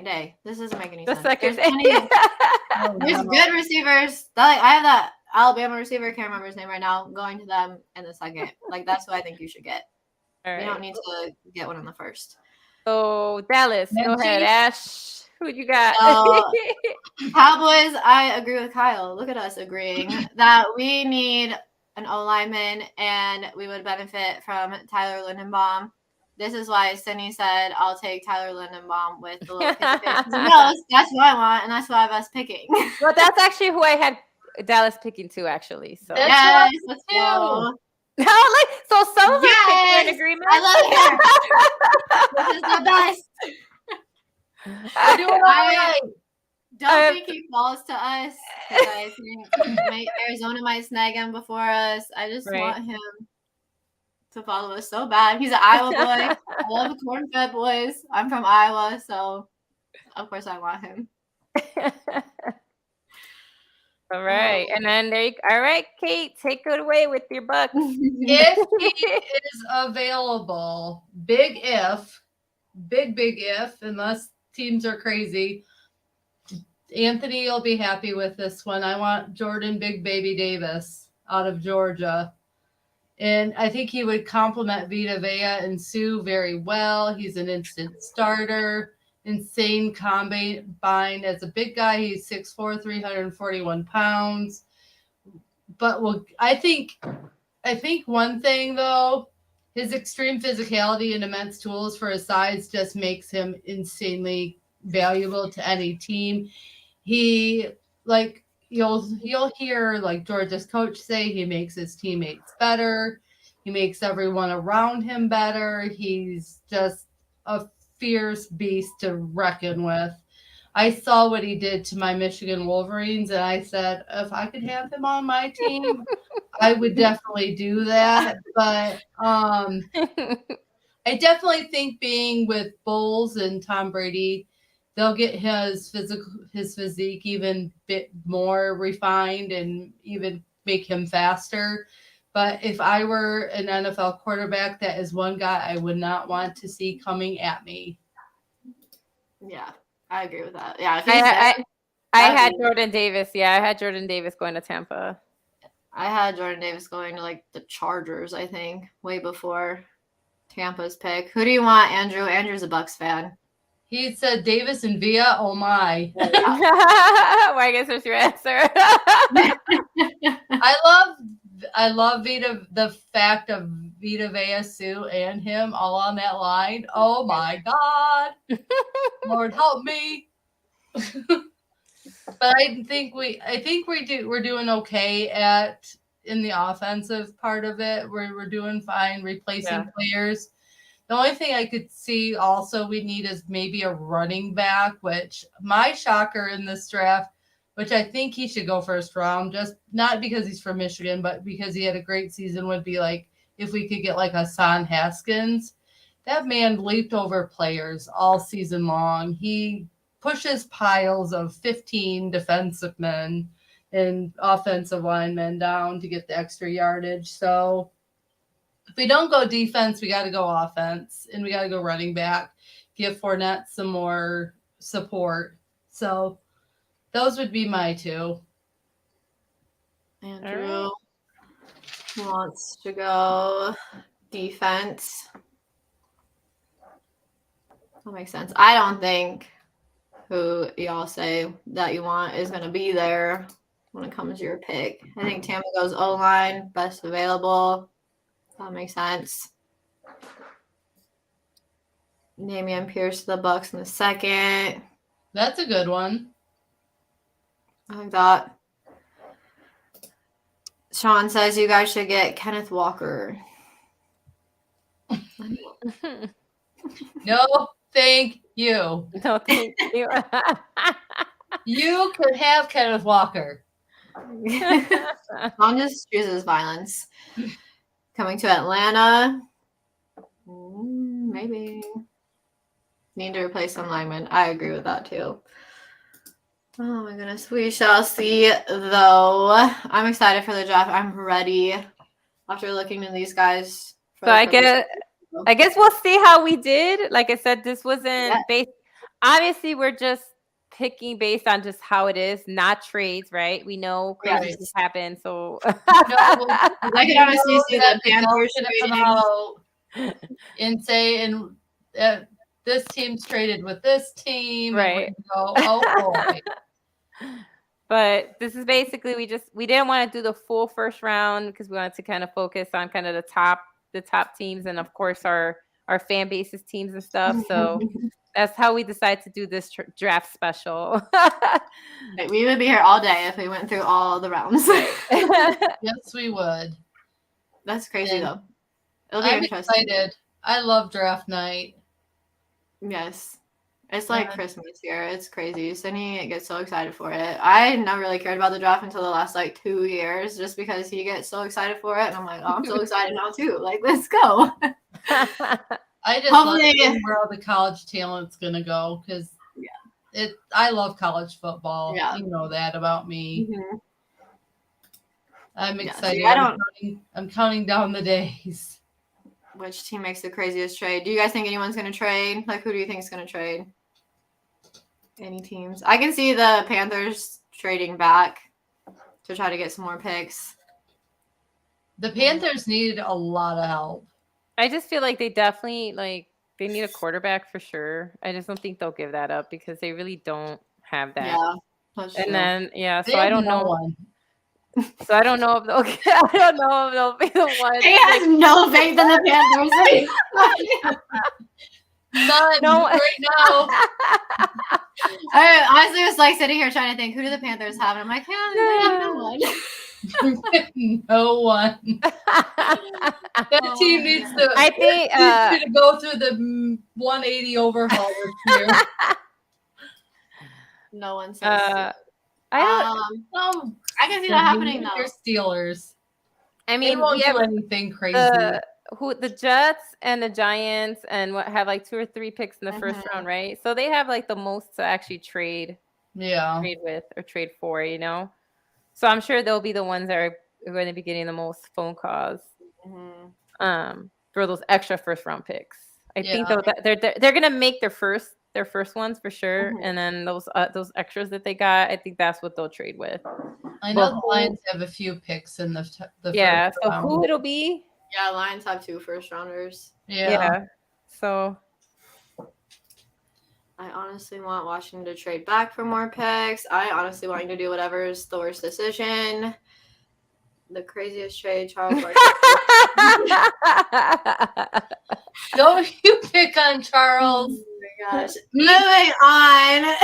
day. This doesn't make any sense. The second day. There's good receivers. I have that Alabama receiver. Can't remember his name right now. Going to them in the second. Like that's what I think you should get. All right. You don't need to get one in the first. So Dallas, go ahead, Ash. Who you got? Cowboys, I agree with Kyle. Look at us agreeing that we need an O-lineman and we would benefit from Tyler Lindenbaum. This is why Cindy said, I'll take Tyler Lindenbaum with the little kiss face. No, that's what I want, and that's why I have us picking. Well, that's actually who I had Dallas picking too, actually. So yes, let's go. So some of us picked in agreement. I love it. This is the best. We're doing all right. Don't think he falls to us. I think Arizona might snag him before us. I just want him to follow us so bad. He's an Iowa boy. I love the corn-fed boys. I'm from Iowa, so of course I want him. All right. And then all right, Kate, take it away with your buck. If he is available, big if, unless teams are crazy, Anthony will be happy with this one. I want Jordan Big Baby Davis out of Georgia. And I think he would complement Vita Vea and Sue very well. He's an instant starter. Insane combine as a big guy. He's 6'4", 341 pounds. But I think one thing though, his extreme physicality and immense tools for his size just makes him insanely valuable to any team. He you'll hear like Georgia's coach say he makes his teammates better. He makes everyone around him better. He's just a fierce beast to reckon with. I saw what he did to my Michigan Wolverines, and I said, if I could have him on my team, I would definitely do that. But I definitely think being with Bowles and Tom Brady, they'll get his physique even bit more refined and even make him faster. But if I were an NFL quarterback, that is one guy I would not want to see coming at me. Yeah, I agree with that. Yeah, if he's there, I had that'd be- Jordan Davis. Yeah, I had Jordan Davis going to Tampa. I had Jordan Davis going to like the Chargers, I think, way before Tampa's pick. Who do you want, Andrew? Andrew's a Bucks fan. He said Davis and Villa. Oh my! Well, I guess there's your answer. I love Vita. The fact of Vita Vea, Sue, and him all on that line. Oh my God! Lord help me. But I think we're doing okay in the offensive part of it. We're doing fine replacing players. The only thing I could see also we need is maybe a running back, which my shocker in this draft, which I think he should go first round, just not because he's from Michigan, but because he had a great season, would be like if we could get like a Hassan Haskins. That man leaped over players all season long. He pushes piles of 15 defensive men and offensive linemen down to get the extra yardage. So if we don't go defense, we got to go offense, and we got to go running back, give Fournette some more support. So those would be my two. Andrew wants to go defense. That makes sense. I don't think who y'all say that you want is going to be there when it comes to your pick. I think Tampa goes O-line, best available. That makes sense. Damian Pierce to the Bucks in the second. That's a good one. I like that. Sean says you guys should get Kenneth Walker. No, thank you. No, thank you. You could have Kenneth Walker. Sean just chooses violence. Coming to Atlanta. Maybe. Need to replace some linemen. I agree with that too. Oh my goodness. We shall see though. I'm excited for the draft. I'm ready after looking at these guys. So I guess we'll see how we did. Like I said, this wasn't based. Obviously, we're just picking based on just how it is, not trades, right? We know crazy things happen, so I can honestly see the Panthers and say, this team's traded with this team, right? Oh boy. But this is basically we didn't want to do the full first round because we wanted to kind of focus on kind of the top teams and of course our fan bases teams and stuff. So that's how we decided to do this draft special. We would be here all day if we went through all the rounds. Yes, we would. That's crazy though. It'll be I'm interesting. excited. I love draft night. Yes. It's like Christmas here. It's crazy. Cindy gets so excited for it. I never really cared about the draft until the last 2 years just because he gets so excited for it. And I'm like, oh, I'm so excited now too. Like, let's go. I just love where all the college talent's going to go because I love college football. Yeah. You know that about me. Mm-hmm. I'm excited. See, I'm counting down the days. Which team makes the craziest trade? Do you guys think anyone's going to trade? Like, who do you think is going to trade? Any teams? I can see the Panthers trading back to try to get some more picks. The Panthers needed a lot of help. I just feel like they definitely they need a quarterback for sure. I just don't think they'll give that up because they really don't have that. Yeah, that's true. And then so I don't know. One. So I don't know if they'll be the one. He has no faith in the Panthers. None right now. I honestly was sitting here trying to think, who do the Panthers have? And I'm like, no one. No one. That team needs to. I think needs to go through the 180 overhaul this year. No one says. I can see that happening though. They're Steelers. I mean, they won't do anything crazy. The Jets and the Giants and what have 2 or 3 picks in the first round, right? So they have the most to actually trade with or trade for, So I'm sure they'll be the ones that are going to be getting the most phone calls Mhm. for those extra first round picks. I think Yeah. though that they're gonna make their first ones for sure, Mhm. and then those extras that they got, I think that's what they'll trade with. I know But the Lions have a few picks in the yeah, first so round. who it'll be? Yeah, Lions have 2 first rounders. Yeah. So I honestly want Washington to trade back for more picks. I honestly want you to do whatever is the worst decision. The craziest trade, Charles Barkley. Don't you pick on Charles. Oh my gosh. Moving on.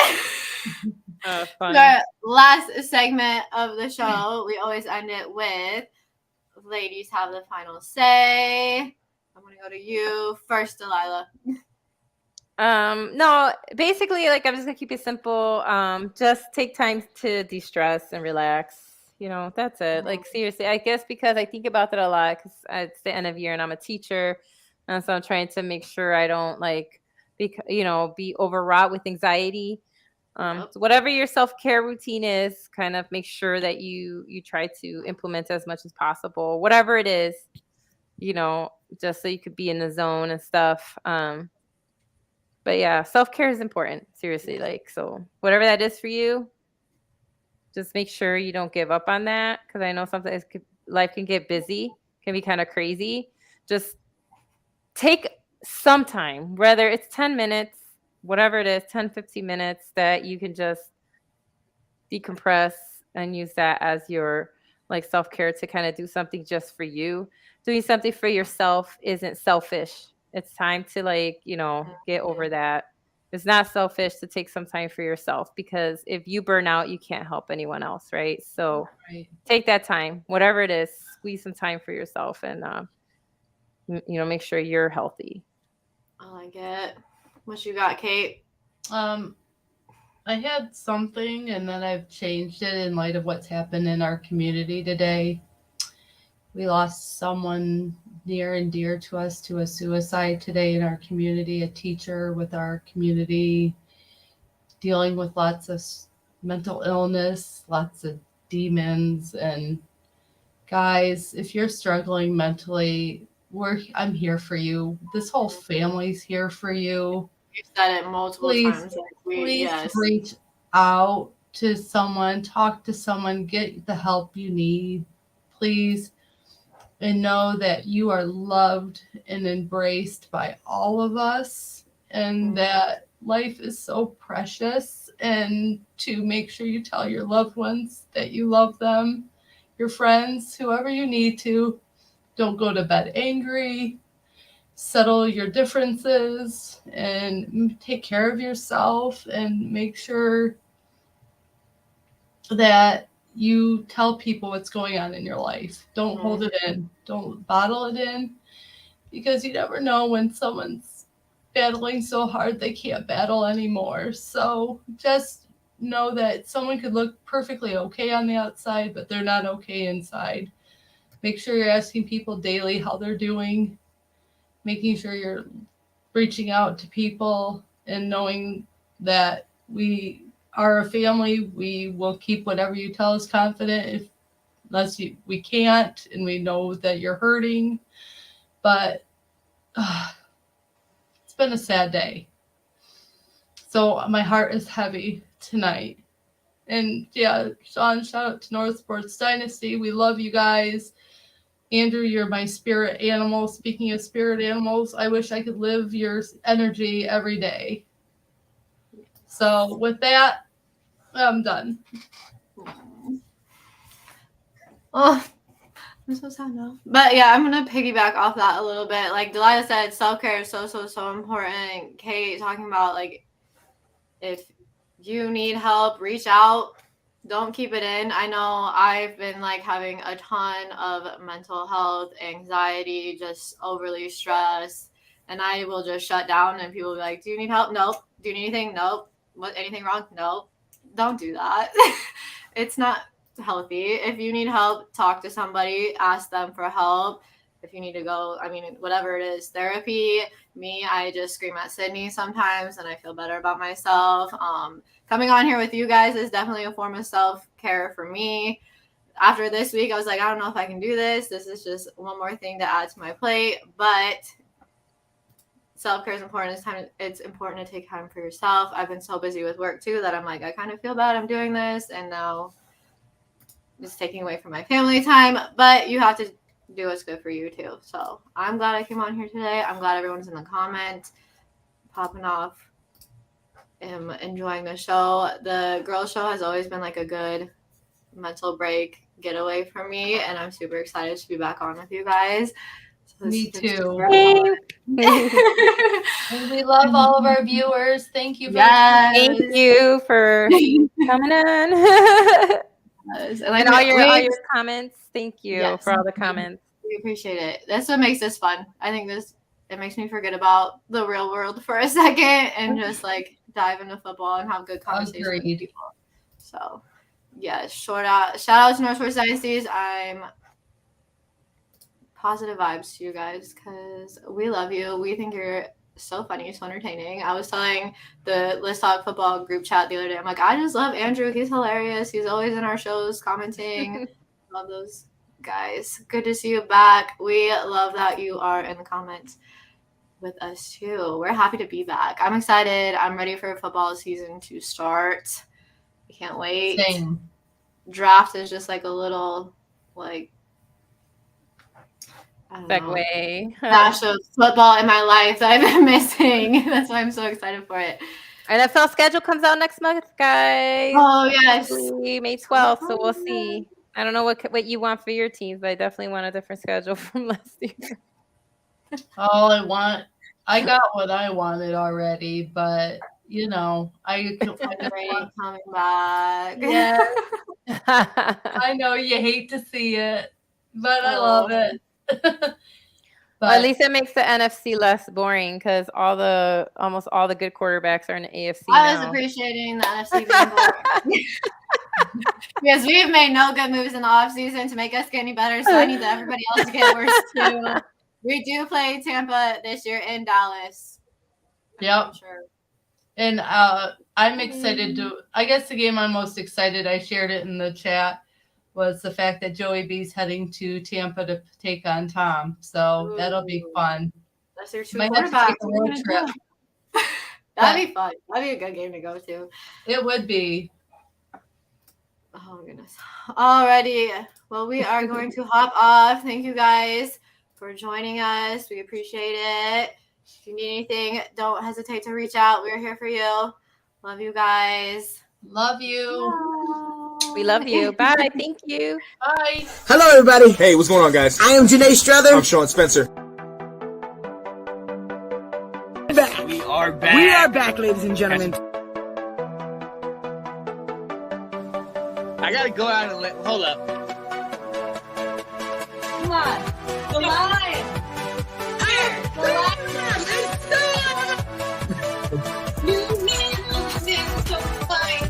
fun. Our last segment of the show, we always end it with ladies have the final say. I'm gonna go to you first, Delilah. No, basically, like I'm just gonna keep it simple. Just take time to de-stress and relax. You know, that's it. Like seriously, I guess because I think about that a lot because it's the end of year and I'm a teacher, and so I'm trying to make sure I don't like be overwrought with anxiety. So whatever your self-care routine is, kind of make sure that you try to implement as much as possible, whatever it is, just so you could be in the zone and stuff. But yeah, self-care is important, seriously. Like, so whatever that is for you, just make sure you don't give up on that. Cause I know sometimes life can get busy, can be kind of crazy. Just take some time, whether it's 10 minutes, whatever it is, 10, 15 minutes that you can just decompress and use that as your like self-care to kind of do something just for you. Doing something for yourself isn't selfish. It's time to get over that. It's not selfish to take some time for yourself because if you burn out, you can't help anyone else, right? So take that time, whatever it is, squeeze some time for yourself and make sure you're healthy. I like it. What you got, Kate? I had something and then I've changed it in light of what's happened in our community today. We lost someone near and dear to us to a suicide today in our community, a teacher with our community dealing with lots of mental illness, lots of demons. And guys, if you're struggling mentally, I'm here for you. This whole family's here for you. You've said it multiple times. Please reach out to someone, talk to someone, get the help you need, please. And know that you are loved and embraced by all of us and that life is so precious. And to make sure you tell your loved ones that you love them, your friends, whoever you need to. Don't go to bed angry. Settle your differences and take care of yourself and make sure that you tell people what's going on in your life. Don't hold it in. Don't bottle it in because you never know when someone's battling so hard they can't battle anymore. So just know that someone could look perfectly okay on the outside, but they're not okay inside. Make sure you're asking people daily how they're doing, making sure you're reaching out to people and knowing that we are a family. We will keep whatever you tell us confident unless we can't, and we know that you're hurting. But it's been a sad day. So my heart is heavy tonight. And yeah, Sean, shout out to North Sports Dynasty. We love you guys. Andrew, you're my spirit animal. Speaking of spirit animals, I wish I could live your energy every day. So with that, I'm done. Oh, I'm so sad now. But yeah, I'm going to piggyback off that a little bit. Like Delilah said, self-care is so important. Kate talking about like if you need help, reach out. Don't keep it in. I know I've been like having a ton of mental health, anxiety, just overly stressed. And I will just shut down and people will be like, do you need help? Nope. Do you need anything? Nope. What, anything wrong? Nope. Don't do that. It's not healthy. If you need help, talk to somebody, ask them for help. If you need to go, whatever it is, therapy. Me, I just scream at Sydney sometimes and I feel better about myself. Coming on here with you guys is definitely a form of self-care for me. after this week, I was like, I don't know if I can do this. This is just one more thing to add to my plate. But self-care is important. It's important to take time for yourself. I've been so busy with work too that I'm like, I kind of feel bad I'm doing this, and now it's taking away from my family time. But you have to do what's good for you too. So I'm glad I came on here today. I'm glad everyone's in the comments, popping off. I'm enjoying the show. The girls show has always been like a good mental break getaway for me, and I'm super excited to be back on with you guys. So Me too. And we love all of our viewers. Thank you. Thank you for coming on. And all your comments. Thank you for all the comments. We appreciate it. That's what makes this fun. I think it makes me forget about the real world for a second and just like dive into football and have good conversations with people. So yeah, shout out to North Shore Dynasties. I'm positive vibes to you guys because we love you. We think you're so funny, so entertaining. I was telling the Let's Talk Football group chat the other day, I'm like, I just love Andrew. He's hilarious. He's always in our shows commenting. Love those guys. Good to see you back. We love that you are in the comments with us too. We're happy to be back. I'm excited. I'm ready for football season to start. I can't wait. Same. Draft is just like a little like segue dash of football in my life that I've been missing. That's why I'm so excited for it. NFL schedule comes out next month, guys. Oh yes, May 12th. So we'll see. I don't know what you want for your teams, but I definitely want a different schedule from last year. I got what I wanted already, but I could coming back. Yeah. I know you hate to see it, but I love it. Well, at least it makes the NFC less boring because almost all the good quarterbacks are in the AFC I now. was appreciating the NFC being boring. Because we've made no good moves in the offseason to make us get any better, so I need everybody else to get worse too. We do play Tampa this year in Dallas. Yep. Sure. And I'm excited I guess the game I'm most excited, I shared it in the chat, was the fact that Joey B's heading to Tampa to take on Tom. So that'll be fun. That's your two Might have to quarterbacks. take a road trip. That'd be fun. That'd be a good game to go to. It would be. Oh, goodness. Alrighty. Well, we are going to hop off. Thank you guys for joining us. We appreciate it. If you need anything, don't hesitate to reach out. We're here for you. Love you guys. Love you. Bye. We love you. Bye. Thank you. Bye. Hello, everybody. Hey, what's going on, guys? I am Janae Struther. I'm Sean Spencer. We are back. We are back, ladies and gentlemen. I gotta go out and hold up. Come on. The line. The line. New man so fine.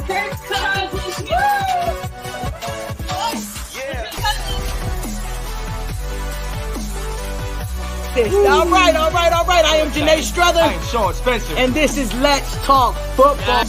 First accomplishment. All right. I am Janae Struther. I'm Sean Spencer. And this is Let's Talk Football.